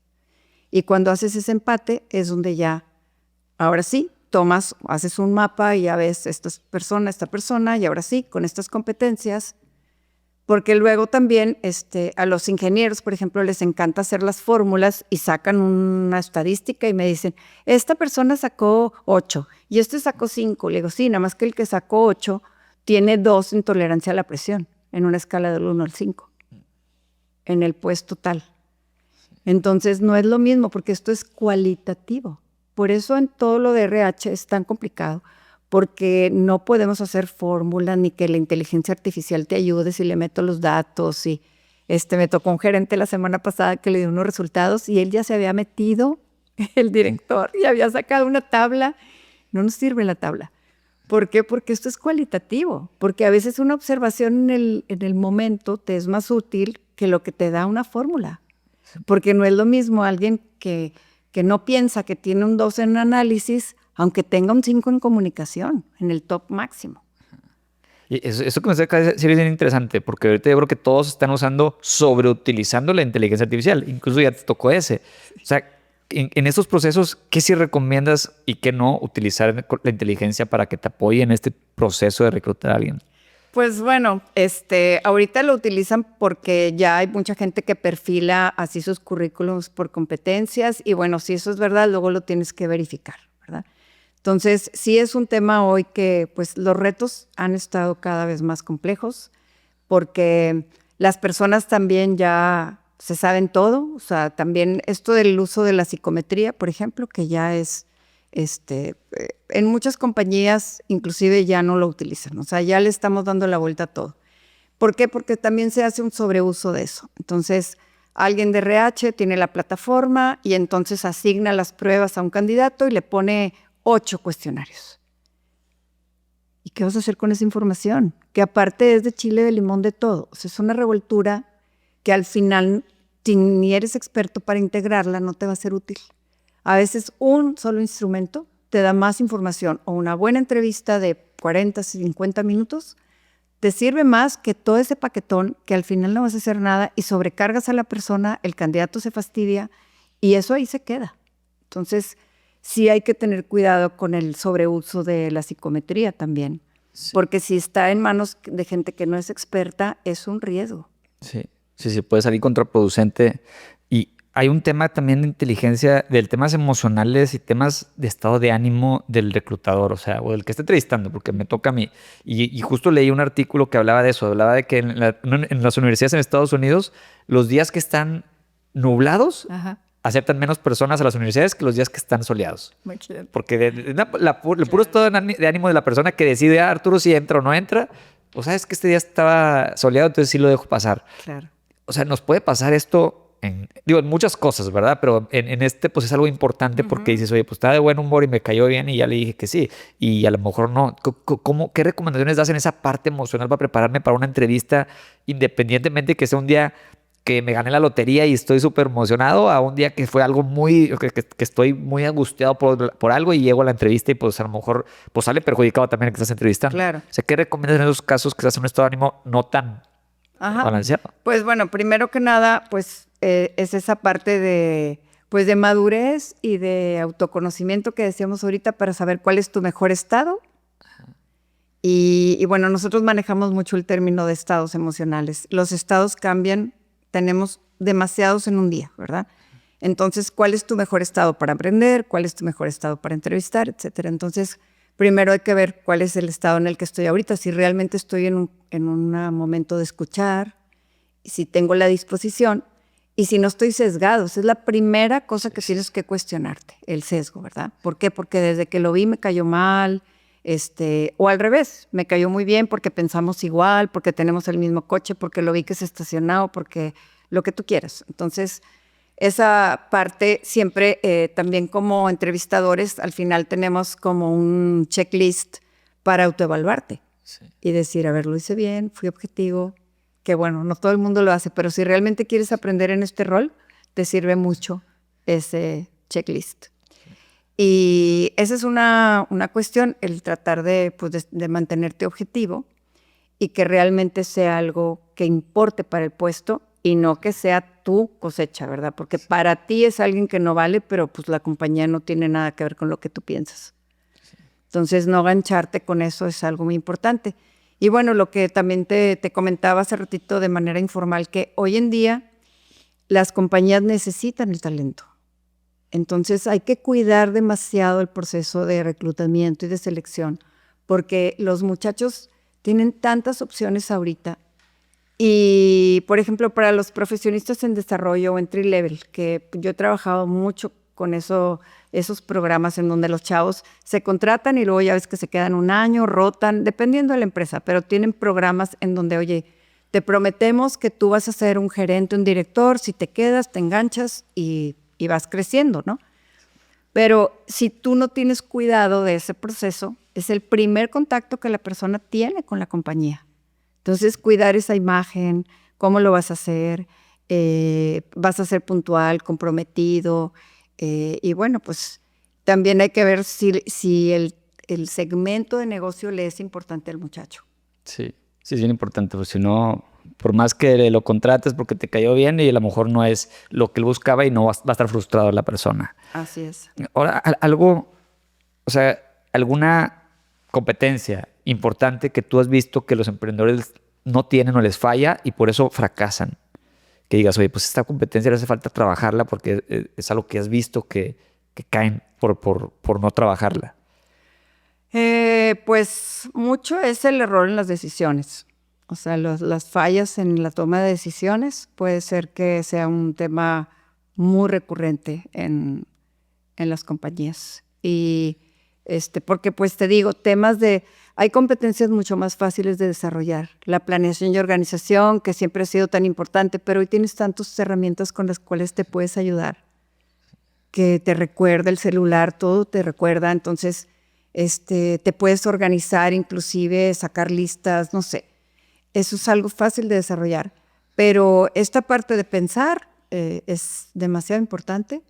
Y cuando haces ese empate es donde ya, ahora sí, haces un mapa y ya ves esta persona, y ahora sí, con estas competencias, porque luego también a los ingenieros, por ejemplo, les encanta hacer las fórmulas y sacan una estadística y me dicen, esta persona sacó 8 y este sacó 5. Le digo, sí, nada más que el que sacó 8 tiene 2 en tolerancia a la presión, en una escala del 1 al 5, en el puesto tal. Entonces, no es lo mismo porque esto es cualitativo. Por eso en todo lo de RH es tan complicado, porque no podemos hacer fórmulas ni que la inteligencia artificial te ayude si le meto los datos. Y me tocó un gerente la semana pasada que le dio unos resultados y él ya se había metido, el director, y había sacado una tabla. No nos sirve la tabla. ¿Por qué? Porque esto es cualitativo, porque a veces una observación en el momento te es más útil que lo que te da una fórmula. Porque no es lo mismo alguien que no piensa que tiene un 2 en análisis, aunque tenga un 5 en comunicación, en el top máximo. Y eso que me acaba de decir es bien interesante, porque ahorita yo creo que todos están sobreutilizando la inteligencia artificial. Incluso ya te tocó ese. O sea, en estos procesos, ¿qué sí recomiendas y qué no utilizar la inteligencia para que te apoye en este proceso de reclutar a alguien? Pues bueno, ahorita lo utilizan porque ya hay mucha gente que perfila así sus currículums por competencias y bueno, si eso es verdad, luego lo tienes que verificar, ¿verdad? Entonces, sí es un tema hoy que pues los retos han estado cada vez más complejos porque las personas también ya se saben todo, o sea, también esto del uso de la psicometría, por ejemplo, que ya es en muchas compañías inclusive ya no lo utilizan, o sea, ya le estamos dando la vuelta a todo. ¿Por qué? Porque también se hace un sobreuso de eso. Entonces, alguien de RH tiene la plataforma y entonces asigna las pruebas a un candidato y le pone 8 cuestionarios. ¿Y qué vas a hacer con esa información? Que aparte es de chile, de limón, de todo. O sea, es una revoltura que al final, si ni eres experto para integrarla, no te va a ser útil. A veces un solo instrumento te da más información o una buena entrevista de 40, 50 minutos te sirve más que todo ese paquetón que al final no vas a hacer nada y sobrecargas a la persona, el candidato se fastidia y eso ahí se queda. Entonces, sí hay que tener cuidado con el sobreuso de la psicometría también, sí. Porque si está en manos de gente que no es experta, es un riesgo. Sí, puede salir contraproducente. Y hay un tema también de inteligencia, de temas emocionales y temas de estado de ánimo del reclutador, o sea, o del que esté entrevistando, porque me toca a mí. Y justo leí un artículo que hablaba de eso, hablaba de que en las universidades en Estados Unidos, los días que están nublados, ajá, aceptan menos personas a las universidades que los días que están soleados. Muy bien. Porque el puro estado de ánimo de la persona que decide, Arturo, si entra o no entra, o sabes que este día estaba soleado, entonces sí lo dejo pasar. Claro. O sea, nos puede pasar esto en muchas cosas, ¿verdad? Pero en pues es algo importante porque dices, oye, pues estaba de buen humor y me cayó bien y ya le dije que sí. Y a lo mejor no. ¿Qué recomendaciones das en esa parte emocional para prepararme para una entrevista, independientemente que sea un día que me gané la lotería y estoy súper emocionado a un día que fue algo que estoy muy angustiado por algo y llego a la entrevista y pues a lo mejor pues sale perjudicado también el que estás entrevistando. Claro. O sea, ¿qué recomiendas en esos casos que estás en un estado de ánimo no tan Ajá. balanceado? Pues bueno, primero que nada, pues es esa parte pues de madurez y de autoconocimiento que decíamos ahorita para saber cuál es tu mejor estado. Y bueno, nosotros manejamos mucho el término de estados emocionales. Los estados cambian, tenemos demasiados en un día, ¿verdad? Entonces, ¿cuál es tu mejor estado para aprender? ¿Cuál es tu mejor estado para entrevistar? Etcétera. Entonces, primero hay que ver cuál es el estado en el que estoy ahorita, si realmente estoy en un momento de escuchar, si tengo la disposición y si no estoy sesgado. Esa es la primera cosa que tienes que cuestionarte, el sesgo, ¿verdad? ¿Por qué? Porque desde que lo vi me cayó mal, o al revés, me cayó muy bien porque pensamos igual, porque tenemos el mismo coche, porque lo vi que se estacionó, porque lo que tú quieras. Entonces, esa parte siempre, también como entrevistadores, al final tenemos como un checklist para autoevaluarte y decir, a ver, lo hice bien, fui objetivo, que bueno, no todo el mundo lo hace, pero si realmente quieres aprender en este rol, te sirve mucho ese checklist. Y esa es una cuestión, el tratar pues de mantenerte objetivo y que realmente sea algo que importe para el puesto y no que sea tu cosecha, ¿verdad? Porque para ti es alguien que no vale, pero pues la compañía no tiene nada que ver con lo que tú piensas. Entonces, no gancharte con eso es algo muy importante. Y bueno, lo que también te comentaba hace ratito de manera informal, que hoy en día las compañías necesitan el talento. Entonces hay que cuidar demasiado el proceso de reclutamiento y de selección, porque los muchachos tienen tantas opciones ahorita. Y, por ejemplo, para los profesionistas en desarrollo o entry level, que yo he trabajado mucho con esos programas en donde los chavos se contratan y luego ya ves que se quedan un año, rotan, dependiendo de la empresa, pero tienen programas en donde, oye, te prometemos que tú vas a ser un gerente, un director, si te quedas, te enganchas y vas creciendo, ¿no? Pero si tú no tienes cuidado de ese proceso, es el primer contacto que la persona tiene con la compañía. Entonces, cuidar esa imagen, cómo lo vas a hacer, vas a ser puntual, comprometido, y bueno, pues también hay que ver si el segmento de negocio le es importante al muchacho. Sí, sí es bien importante, porque si no, por más que lo contrates porque te cayó bien y a lo mejor no es lo que él buscaba y no va a estar frustrado la persona. Así es. Ahora, algo, o sea, alguna competencia importante que tú has visto que los emprendedores no tienen o les falla y por eso fracasan. Que digas, oye, pues esta competencia le hace falta trabajarla porque es algo que has visto que caen por no trabajarla. Pues mucho es el error en las decisiones. O sea, las fallas en la toma de decisiones puede ser que sea un tema muy recurrente en las compañías. Y porque pues te digo, hay competencias mucho más fáciles de desarrollar. La planeación y organización, que siempre ha sido tan importante, pero hoy tienes tantas herramientas con las cuales te puedes ayudar, que te recuerda el celular, todo te recuerda. Entonces, te puedes organizar, inclusive sacar listas, no sé. Eso es algo fácil de desarrollar. Pero esta parte de pensar es demasiado importante,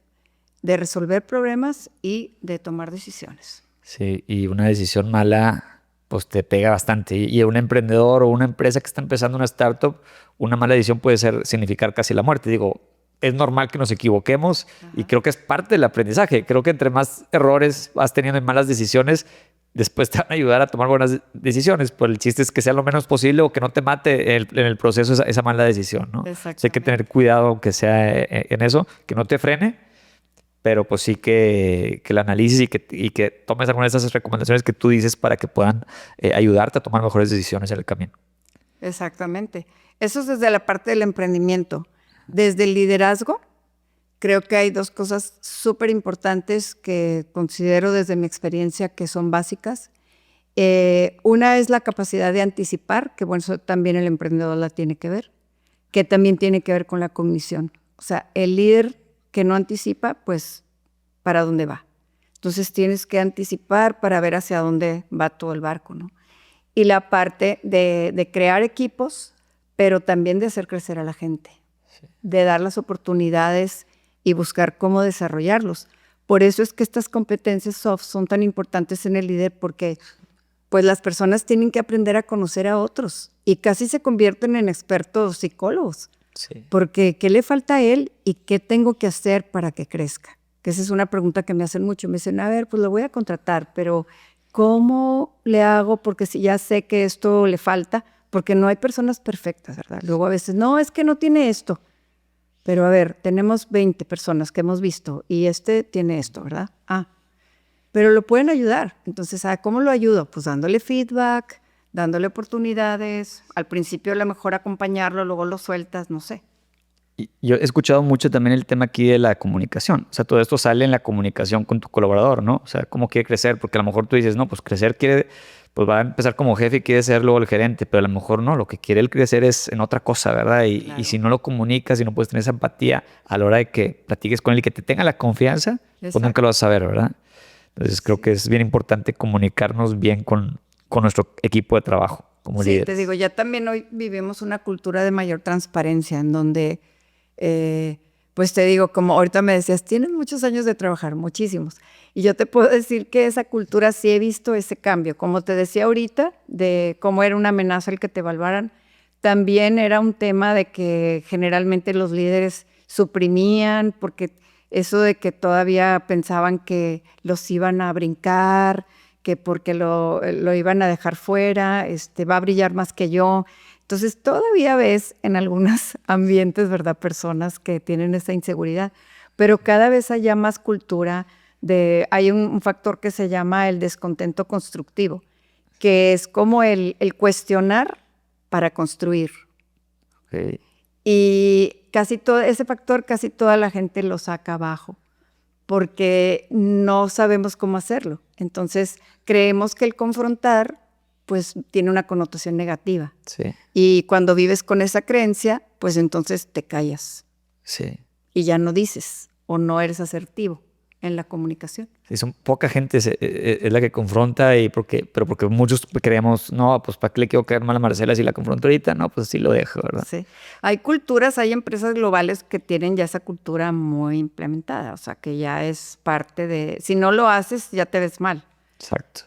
de resolver problemas y de tomar decisiones. Sí, y una decisión mala, pues te pega bastante. Y un emprendedor o una empresa que está empezando una startup, una mala decisión puede significar casi la muerte. Digo, es normal que nos equivoquemos. Ajá. Y creo que es parte del aprendizaje. Creo que entre más errores vas teniendo en malas decisiones, después te van a ayudar a tomar buenas decisiones. Pues el chiste es que sea lo menos posible o que no te mate en el proceso esa mala decisión, ¿no? Exactamente. O sea, hay que tener cuidado, aunque sea en eso, que no te frene, pero pues sí que la analices y que tomes algunas de esas recomendaciones que tú dices para que puedan ayudarte a tomar mejores decisiones en el camino. Exactamente. Eso es desde la parte del emprendimiento. Desde el liderazgo, creo que hay dos cosas súper importantes que considero desde mi experiencia que son básicas. Una es la capacidad de anticipar, que bueno, eso también el emprendedor la tiene que ver, que también tiene que ver con la cognición. O sea, el líder que no anticipa, pues, ¿para dónde va? Entonces tienes que anticipar para ver hacia dónde va todo el barco, ¿no? Y la parte de crear equipos, pero también de hacer crecer a la gente. de dar las oportunidades y buscar cómo desarrollarlos. Por eso es que estas competencias soft son tan importantes en el líder, porque pues las personas tienen que aprender a conocer a otros y casi se convierten en expertos psicólogos. Sí. Porque ¿qué le falta a él y qué tengo que hacer para que crezca? Que esa es una pregunta que me hacen mucho. Me dicen, a ver, pues lo voy a contratar, pero ¿cómo le hago? Porque si ya sé que esto le falta, porque no hay personas perfectas, ¿verdad? Luego a veces, no, es que no tiene esto. Pero a ver, tenemos 20 personas que hemos visto y este tiene esto, ¿verdad? Pero lo pueden ayudar. Entonces, ¿cómo lo ayudo? Pues dándole feedback, dándole oportunidades. Al principio a lo mejor acompañarlo, luego lo sueltas, no sé. Y yo he escuchado mucho también el tema aquí de la comunicación. O sea, todo esto sale en la comunicación con tu colaborador, ¿no? O sea, cómo quiere crecer, porque a lo mejor tú dices, no, pues crecer quiere, pues va a empezar como jefe y quiere ser luego el gerente, pero a lo mejor no, lo que quiere él crecer es en otra cosa, ¿verdad? Claro. Y si no lo comunicas y no puedes tener esa empatía a la hora de que platiques con él y que te tenga la confianza, pues nunca lo vas a saber, ¿verdad? Entonces creo que es bien importante comunicarnos bien con nuestro equipo de trabajo como Sí, líderes. te digo, ya también hoy vivimos una cultura de mayor transparencia en donde, pues te digo, como ahorita me decías, tienes muchos años de trabajar, muchísimos. Y yo te puedo decir que esa cultura sí he visto ese cambio. Como te decía ahorita, de cómo era una amenaza el que te evaluaran, también era un tema de que generalmente los líderes suprimían, porque eso de que todavía pensaban que los iban a brincar, que porque lo iban a dejar fuera, va a brillar más que yo. Entonces todavía ves en algunos ambientes, ¿verdad?, personas que tienen esa inseguridad, pero cada vez hay ya más cultura hay un factor que se llama el descontento constructivo, que es como el cuestionar para construir. Okay. Y ese factor casi toda la gente lo saca abajo, porque no sabemos cómo hacerlo. Entonces creemos que el confrontar pues tiene una connotación negativa. Sí. Y cuando vives con esa creencia, pues entonces te callas. Sí. Y ya no dices o no eres asertivo en la comunicación. Sí, poca gente es la que confronta, pero porque muchos creemos, no, pues ¿para qué le quiero caer mal a Marcela si la confronto ahorita? No, pues sí lo dejo, ¿verdad? Sí. Hay culturas, hay empresas globales que tienen ya esa cultura muy implementada, o sea, que ya es parte de... Si no lo haces, ya te ves mal. Exacto.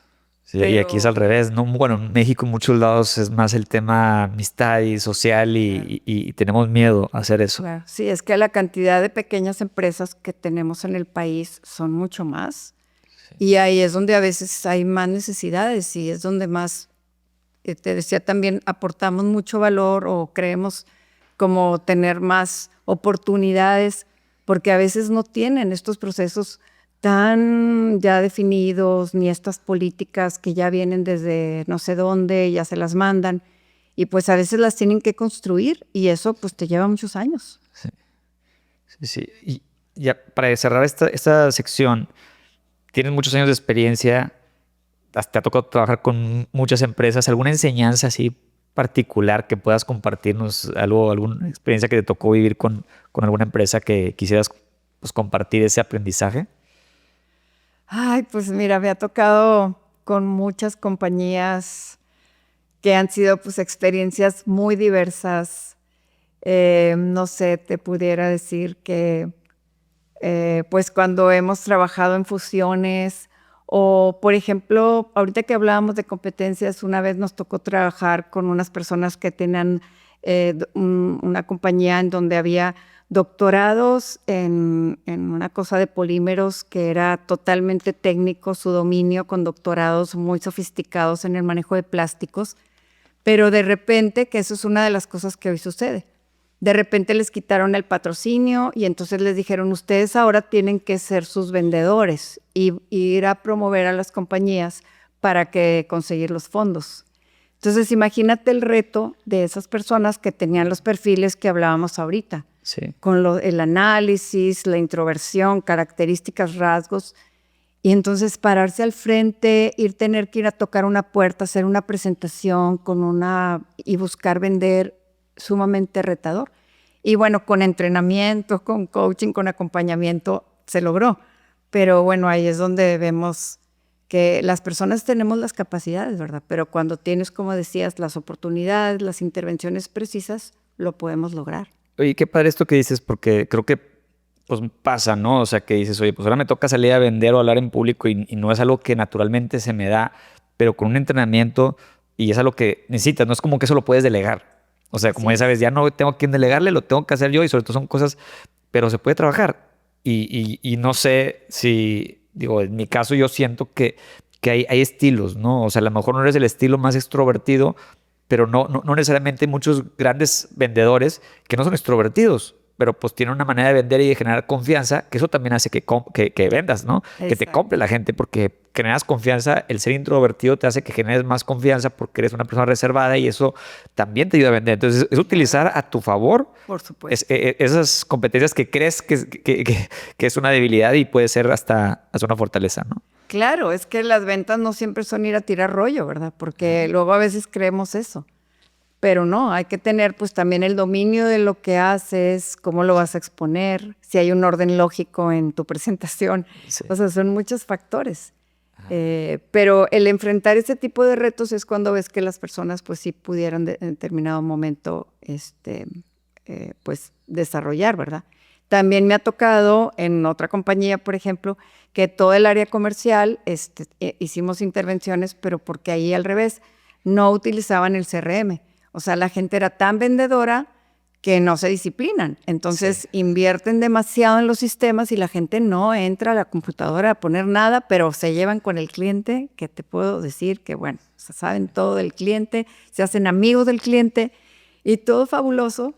Sí, y aquí es al revés, ¿no? Bueno, en México en muchos lados es más el tema amistad y social y tenemos miedo a hacer eso. Claro. Sí, es que la cantidad de pequeñas empresas que tenemos en el país son mucho más. Sí. Y ahí es donde a veces hay más necesidades y es donde más, te decía también, aportamos mucho valor o creemos como tener más oportunidades, porque a veces no tienen estos procesos tan ya definidos, ni estas políticas que ya vienen desde no sé dónde, ya se las mandan, y pues a veces las tienen que construir, y eso pues te lleva muchos años. Sí, sí, sí. Y ya para cerrar esta sección, tienes muchos años de experiencia, te ha tocado trabajar con muchas empresas, ¿alguna enseñanza así particular que puedas compartirnos, alguna experiencia que te tocó vivir con alguna empresa que quisieras pues, compartir ese aprendizaje? Ay, pues mira, me ha tocado con muchas compañías que han sido pues experiencias muy diversas. No sé, te pudiera decir que pues cuando hemos trabajado en fusiones o, por ejemplo, ahorita que hablábamos de competencias, una vez nos tocó trabajar con unas personas que tenían una compañía en donde había doctorados en una cosa de polímeros que era totalmente técnico, su dominio, con doctorados muy sofisticados en el manejo de plásticos, pero de repente, que eso es una de las cosas que hoy sucede, de repente les quitaron el patrocinio y entonces les dijeron, ustedes ahora tienen que ser sus vendedores y ir a promover a las compañías para que conseguir los fondos. Entonces imagínate el reto de esas personas que tenían los perfiles que hablábamos ahorita, sí, con el análisis, la introversión, características, rasgos, y entonces pararse al frente, tener que ir a tocar una puerta, hacer una presentación y buscar vender, sumamente retador. Y bueno, con entrenamiento, con coaching, con acompañamiento, se logró. Pero bueno, ahí es donde vemos que las personas tenemos las capacidades, ¿verdad? Pero cuando tienes, como decías, las oportunidades, las intervenciones precisas, lo podemos lograr. Oye, qué padre esto que dices, porque creo que pues pasa, ¿no? O sea, que dices, oye, pues ahora me toca salir a vender o hablar en público y no es algo que naturalmente se me da, pero con un entrenamiento y es algo que necesitas, no es como que eso lo puedes delegar. O sea, como Así ya es. sabes, ya no tengo a quién delegarle, lo tengo que hacer yo y sobre todo son cosas, pero se puede trabajar. Y no sé si, digo, en mi caso yo siento que hay estilos, ¿no? O sea, a lo mejor no eres el estilo más extrovertido, pero no necesariamente hay muchos grandes vendedores que no son extrovertidos, pero pues tienen una manera de vender y de generar confianza, que eso también hace que vendas, ¿no? Que te compre Exacto. la gente porque generas confianza. El ser introvertido te hace que generes más confianza porque eres una persona reservada y eso también te ayuda a vender. Entonces, es Claro, utilizar a tu favor por supuesto. esas competencias que crees que es una debilidad y puede ser hasta una fortaleza, ¿no? Claro, es que las ventas no siempre son ir a tirar rollo, ¿verdad? Porque luego a veces creemos eso. Pero no, hay que tener pues también el dominio de lo que haces, cómo lo vas a exponer, si hay un orden lógico en tu presentación. Sí. O sea, son muchos factores. Pero el enfrentar ese tipo de retos es cuando ves que las personas pues sí pudieran en determinado momento pues desarrollar, ¿verdad? También me ha tocado en otra compañía, por ejemplo, que todo el área comercial hicimos intervenciones, pero porque ahí al revés, no utilizaban el CRM. O sea, la gente era tan vendedora que no se disciplinan. Entonces Sí. invierten demasiado en los sistemas y la gente no entra a la computadora a poner nada, pero se llevan con el cliente, que te puedo decir que, bueno, o sea, saben todo del cliente, se hacen amigos del cliente y todo fabuloso.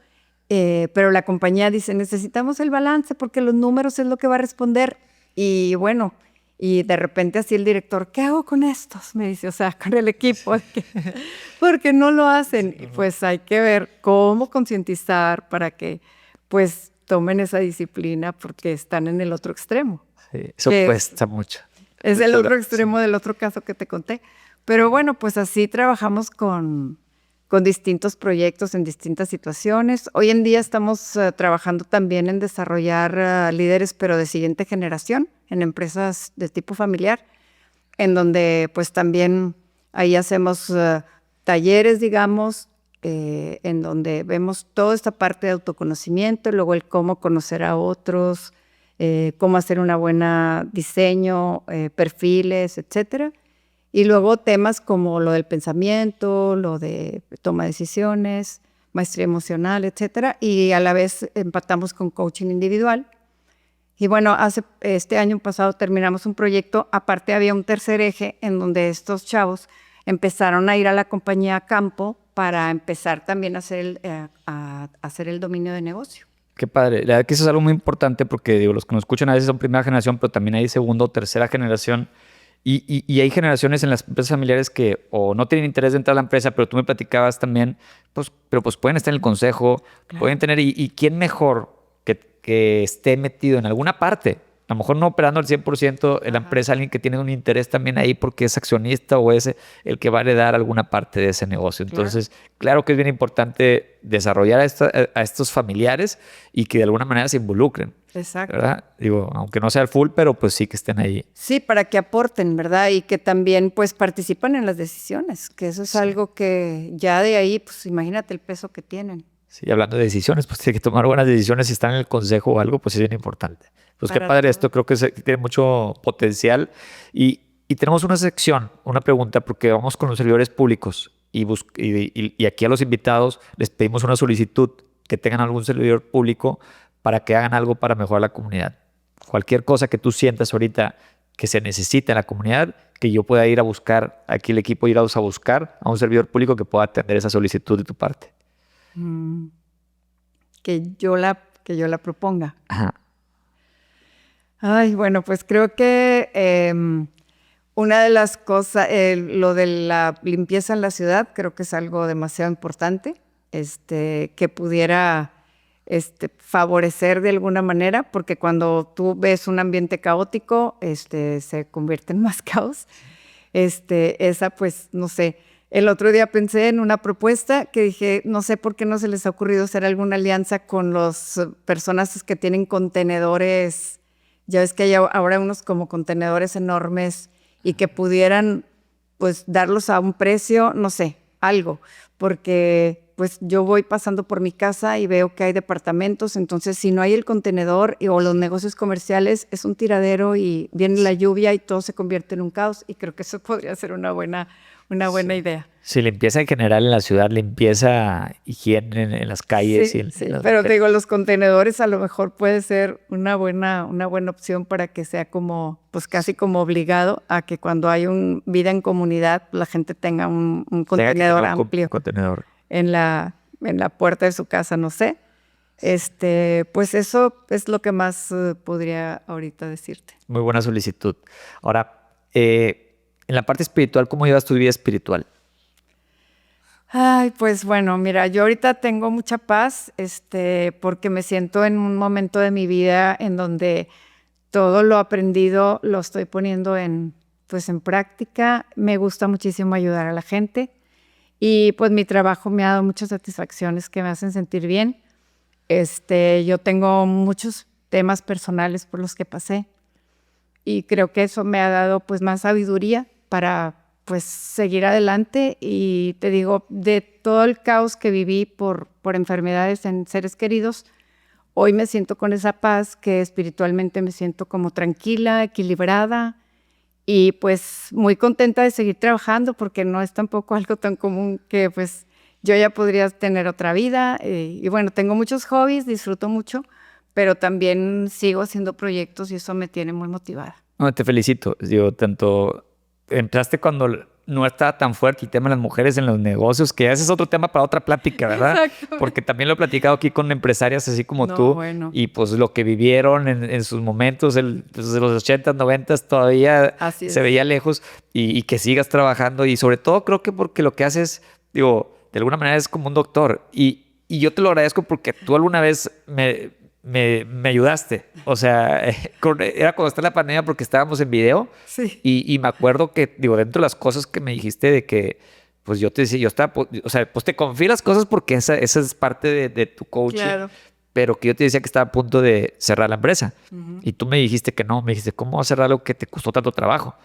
Pero la compañía dice, necesitamos el balance porque los números es lo que va a responder. Y bueno, y de repente así el director, ¿qué hago con estos? Me dice, o sea, con el equipo, porque no lo hacen. Sí, no. Pues hay que ver cómo concientizar para que pues tomen esa disciplina porque están en el otro extremo, Sí, eso que cuesta mucho. es el otro Sí. extremo del otro caso que te conté. Pero bueno, pues así trabajamos con distintos proyectos en distintas situaciones. Hoy en día estamos trabajando también en desarrollar líderes, pero de siguiente generación, en empresas de tipo familiar, en donde pues también ahí hacemos talleres, digamos, en donde vemos toda esta parte de autoconocimiento, luego el cómo conocer a otros, cómo hacer una buena diseño, perfiles, etcétera. Y luego temas como lo del pensamiento, lo de toma de decisiones, maestría emocional, etcétera. Y a la vez empatamos con coaching individual. Y bueno, este año pasado terminamos un proyecto, aparte había un tercer eje en donde estos chavos empezaron a ir a la compañía a campo para empezar también a hacer el dominio de negocio. Qué padre. La verdad que eso es algo muy importante porque digo, los que nos escuchan a veces son primera generación, pero también hay segunda o tercera generación. Y hay generaciones en las empresas familiares que o no tienen interés de entrar a la empresa, pero tú me platicabas también, pues, pero pues pueden estar en el consejo, pueden Claro. tener, y quién mejor que esté metido en alguna parte, a lo mejor no operando al 100% en la Ajá. empresa, alguien que tiene un interés también ahí porque es accionista o es el que va a heredar alguna parte de ese negocio. Claro. Entonces, claro que es bien importante desarrollar a estos familiares y que de alguna manera se involucren, Exacto. ¿verdad? Digo, aunque no sea el full, pero pues sí que estén ahí. Sí, para que aporten, ¿verdad? Y que también pues participan en las decisiones, que eso es Sí. algo que ya de ahí, pues imagínate el peso que tienen. Sí, hablando de decisiones, pues tiene que tomar buenas decisiones si están en el consejo o algo, pues es bien importante. Pues qué Para padre todo. esto, creo que tiene mucho potencial. Y tenemos una sección, una pregunta, porque vamos con los servidores públicos y aquí a los invitados les pedimos una solicitud que tengan algún servidor público para que hagan algo para mejorar la comunidad. Cualquier cosa que tú sientas ahorita que se necesita en la comunidad, que yo pueda ir a buscar, aquí el equipo ir a buscar a un servidor público que pueda atender esa solicitud de tu parte. Mm, que yo la proponga. Ajá. Ay, bueno, pues creo que una de las cosas, lo de la limpieza en la ciudad, creo que es algo demasiado importante, que pudiera favorecer de alguna manera, porque cuando tú ves un ambiente caótico, se convierte en más caos. Esa, pues, no sé. El otro día pensé en una propuesta que dije, no sé por qué no se les ha ocurrido hacer alguna alianza con las personas que tienen contenedores. Ya ves que hay ahora unos como contenedores enormes y que pudieran, pues, darlos a un precio, no sé, algo, porque pues yo voy pasando por mi casa y veo que hay departamentos, entonces si no hay el contenedor o los negocios comerciales, es un tiradero y viene la lluvia y todo se convierte en un caos, y creo que eso podría ser una buena idea. Sí, limpieza en general en la ciudad, limpieza, higiene en las calles. Sí, pero te digo, los contenedores a lo mejor puede ser una buena opción para que sea como, pues casi como obligado a que cuando hay vida en comunidad, la gente tenga un contenedor amplio en la puerta de su casa, no sé. Pues eso es lo que más podría ahorita decirte. Muy buena solicitud. Ahora, en la parte espiritual, ¿cómo llevas tu vida espiritual? Ay, pues bueno, mira, yo ahorita tengo mucha paz, porque me siento en un momento de mi vida en donde todo lo aprendido lo estoy poniendo pues en práctica. Me gusta muchísimo ayudar a la gente y pues mi trabajo me ha dado muchas satisfacciones que me hacen sentir bien. Yo tengo muchos temas personales por los que pasé y creo que eso me ha dado pues más sabiduría para pues seguir adelante. Y te digo, de todo el caos que viví por enfermedades en seres queridos, hoy me siento con esa paz, que espiritualmente me siento como tranquila, equilibrada y pues muy contenta de seguir trabajando, porque no es tampoco algo tan común que pues yo ya podría tener otra vida. Y bueno, tengo muchos hobbies, disfruto mucho, pero también sigo haciendo proyectos y eso me tiene muy motivada. No, te felicito. Digo, tanto entraste cuando no estaba tan fuerte el tema de las mujeres en los negocios, que ese es otro tema para otra plática, ¿verdad? Exacto. Porque también lo he platicado aquí con empresarias así como tú. Bueno. Y pues lo que vivieron en sus momentos, pues de los 80s, 90s, todavía se veía lejos, y que sigas trabajando. Y sobre todo creo que porque lo que haces, digo, de alguna manera es como un doctor. Y yo te lo agradezco porque tú alguna vez me ayudaste. O sea, era cuando está la pandemia, porque estábamos en video. Sí. Y me acuerdo que, digo, dentro de las cosas que me dijiste de que, pues yo te decía, yo estaba, o sea, pues te confío las cosas porque esa es parte de tu coaching. Claro. Pero que yo te decía que estaba a punto de cerrar la empresa. Y tú me dijiste que no. Me dijiste, ¿cómo vas a cerrar algo que te costó tanto trabajo?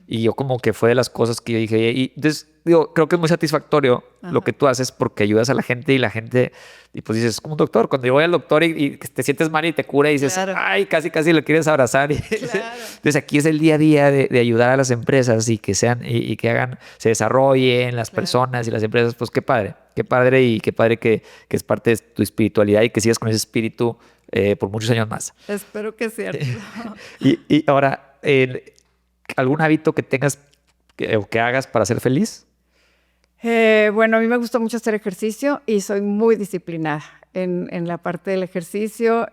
Y yo como que fue de las cosas que yo dije. Y entonces, digo, creo que es muy satisfactorio lo que tú haces, porque ayudas a la gente, y la gente, y pues dices, es como un doctor. Cuando yo voy al doctor y te sientes mal y te cura y dices, claro, ay, casi lo quieres abrazar. Claro. Entonces aquí es el día a día de ayudar a las empresas y que sean, y que hagan, se desarrollen las personas y las empresas. Pues qué padre y qué padre que es parte de tu espiritualidad y que sigas con ese espíritu por muchos años más. Espero que sea cierto. Y ahora, ¿algún hábito que tengas o que hagas para ser feliz? Bueno, a mí me gusta mucho hacer ejercicio y soy muy disciplinada en la parte del ejercicio.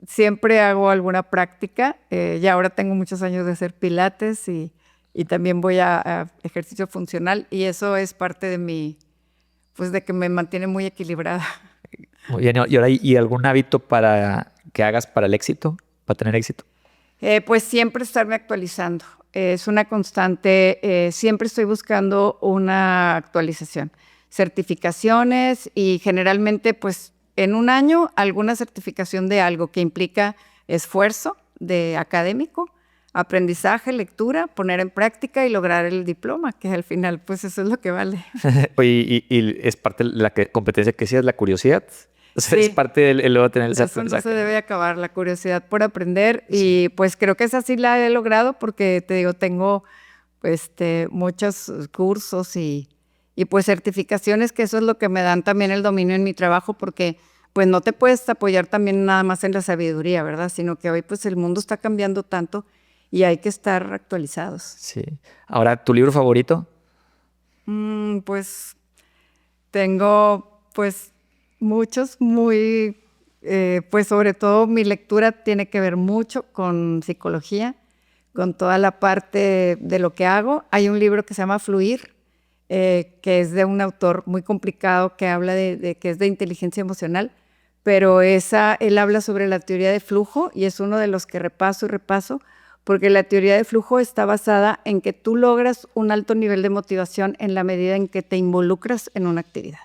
Siempre hago alguna práctica. Ya ahora tengo muchos años de hacer pilates y también voy a ejercicio funcional, y eso es parte de mi, pues de que me mantiene muy equilibrada. Muy bien. ¿Y ahora hay algún hábito para que hagas para el éxito, para tener éxito? Pues siempre estarme actualizando. Es una constante. Siempre estoy buscando una actualización. Certificaciones, y generalmente pues en un año alguna certificación de algo que implica esfuerzo de académico, aprendizaje, lectura, poner en práctica y lograr el diploma, que al final pues eso es lo que vale. Oye, y es parte de la competencia que decías, la curiosidad. O sea, sí, es parte del luego tener esa aprendizaje. No se debe acabar, la curiosidad por aprender. Sí. Y pues creo que esa sí la he logrado, porque te digo, tengo muchos cursos y pues certificaciones, que eso es lo que me dan también el dominio en mi trabajo, porque pues no te puedes apoyar también nada más en la sabiduría, ¿verdad? Sino que hoy pues el mundo está cambiando tanto y hay que estar actualizados. Sí. Ahora, ¿tu libro favorito? Pues tengo pues muchos, pues sobre todo mi lectura tiene que ver mucho con psicología, con toda la parte de lo que hago. Hay un libro que se llama Fluir, que es de un autor muy complicado, que habla de que es de inteligencia emocional, pero él habla sobre la teoría de flujo, y es uno de los que repaso, porque la teoría de flujo está basada en que tú logras un alto nivel de motivación en la medida en que te involucras en una actividad.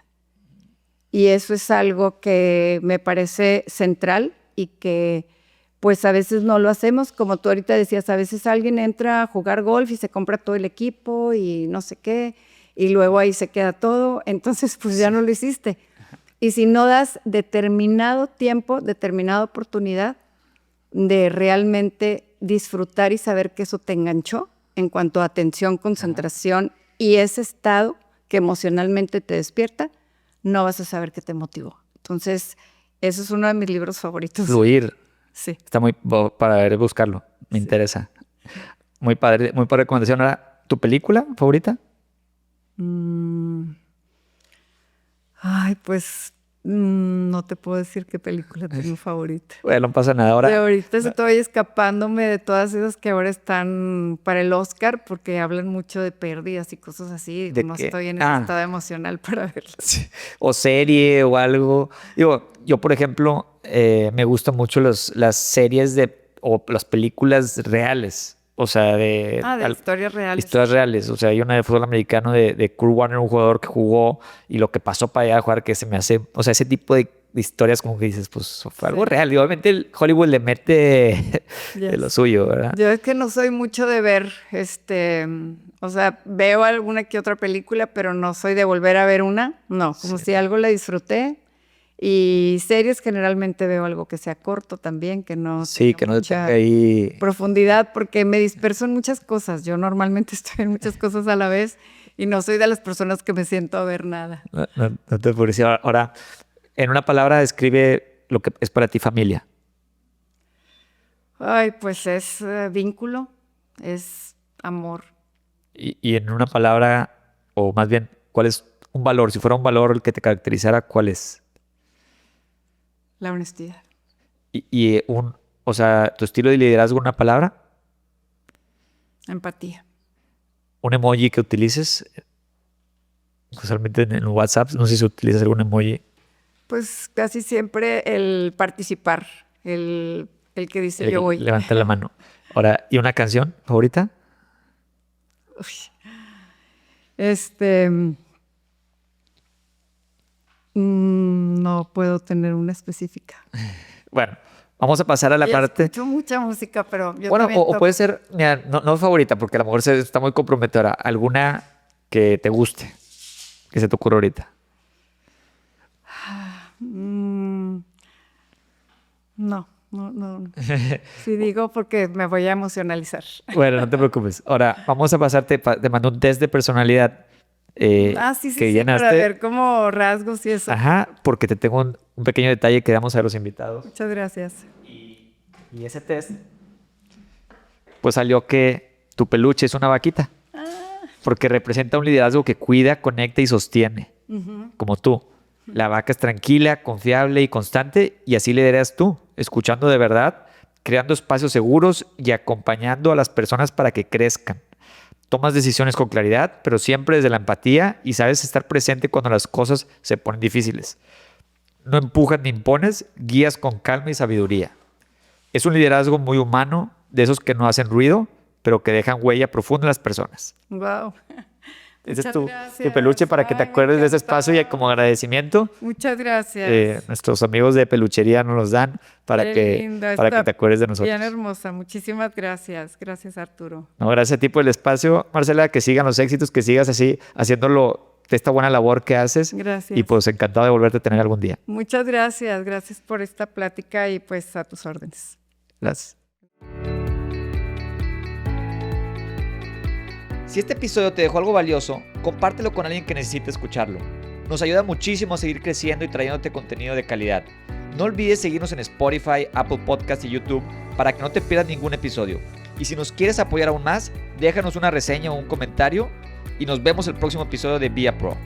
Y eso es algo que me parece central, y que pues a veces no lo hacemos. Como tú ahorita decías, a veces alguien entra a jugar golf y se compra todo el equipo y no sé qué, y luego ahí se queda todo, entonces pues ya no lo hiciste. Y si no das determinado tiempo, determinada oportunidad de realmente disfrutar y saber que eso te enganchó en cuanto a atención, concentración y ese estado que emocionalmente te despierta, no vas a saber qué te motivó. Entonces, eso es uno de mis libros favoritos. Fluir. Sí. Está muy para ver, buscarlo. Me interesa. Muy padre recomendación. Ahora, ¿tu película favorita? Ay, pues no te puedo decir qué película tengo favorita. Bueno, no pasa nada. Ahora, de ahorita estoy escapándome de todas esas que ahora están para el Oscar porque hablan mucho de pérdidas y cosas así. No estoy en ese estado emocional para verlas. Sí. O serie o algo. Digo, yo, por ejemplo, me gustan mucho las series o las películas reales. O sea, de historias reales. Historias reales. O sea, hay una de fútbol americano de Kurt Warner, un jugador que jugó y lo que pasó para allá a jugar, que se me hace... O sea, ese tipo de historias como que dices, pues fue algo real. Y obviamente el Hollywood le mete de lo suyo, ¿verdad? Yo es que no soy mucho de ver, o sea, veo alguna que otra película, pero no soy de volver a ver una. No, como si algo la disfruté. Y series generalmente veo algo que sea corto también, que no tenga ahí profundidad, porque me disperso en muchas cosas. Yo normalmente estoy en muchas cosas a la vez y no soy de las personas que me siento a ver nada. No te puedo decir. Ahora, en una palabra describe lo que es para ti familia. Ay, pues es vínculo, es amor. Y en una palabra, o más bien, ¿cuál es un valor? Si fuera un valor el que te caracterizara, ¿cuál es? La honestidad. O sea, tu estilo de liderazgo, una palabra. Empatía. Un emoji que utilices, usualmente en WhatsApp, no sé si utilizas algún emoji. Pues casi siempre el participar, el que dice yo voy. Levanta la mano. Ahora, ¿y una canción favorita? No puedo tener una específica. Bueno, vamos a pasar a la parte... Escucho mucha música, pero yo bueno, o puede ser, mira, no favorita, porque a lo mejor está muy comprometedora. Alguna que te guste, que se te ocurra ahorita. No. Sí digo porque me voy a emocionalizar. Bueno, no te preocupes. Ahora, vamos a pasarte, te mando un test de personalidad. Sí, para ver como rasgos y eso. Ajá, porque te tengo un pequeño detalle que damos a los invitados. Muchas gracias. Y ese test, pues salió que tu peluche es una vaquita. Porque representa un liderazgo que cuida, conecta y sostiene, como tú. La vaca es tranquila, confiable y constante, y así lideras tú, escuchando de verdad, creando espacios seguros y acompañando a las personas para que crezcan. Tomas decisiones con claridad, pero siempre desde la empatía y sabes estar presente cuando las cosas se ponen difíciles. No empujas ni impones, guías con calma y sabiduría. Es un liderazgo muy humano, de esos que no hacen ruido, pero que dejan huella profunda en las personas. Wow. Ese es tu peluche para que te acuerdes de ese espacio y como agradecimiento. Muchas gracias. Nuestros amigos de peluchería nos los dan para que te acuerdes de nosotros. Bien hermosa. Muchísimas gracias. Gracias, Arturo. No, gracias a ti por el espacio, Marcela. Que sigan los éxitos, que sigas así haciéndolo de esta buena labor que haces. Gracias. Y pues encantado de volverte a tener algún día. Muchas gracias. Gracias por esta plática y pues a tus órdenes. Gracias. Si este episodio te dejó algo valioso, compártelo con alguien que necesite escucharlo. Nos ayuda muchísimo a seguir creciendo y trayéndote contenido de calidad. No olvides seguirnos en Spotify, Apple Podcast y YouTube para que no te pierdas ningún episodio. Y si nos quieres apoyar aún más, déjanos una reseña o un comentario y nos vemos el próximo episodio de Via Pro.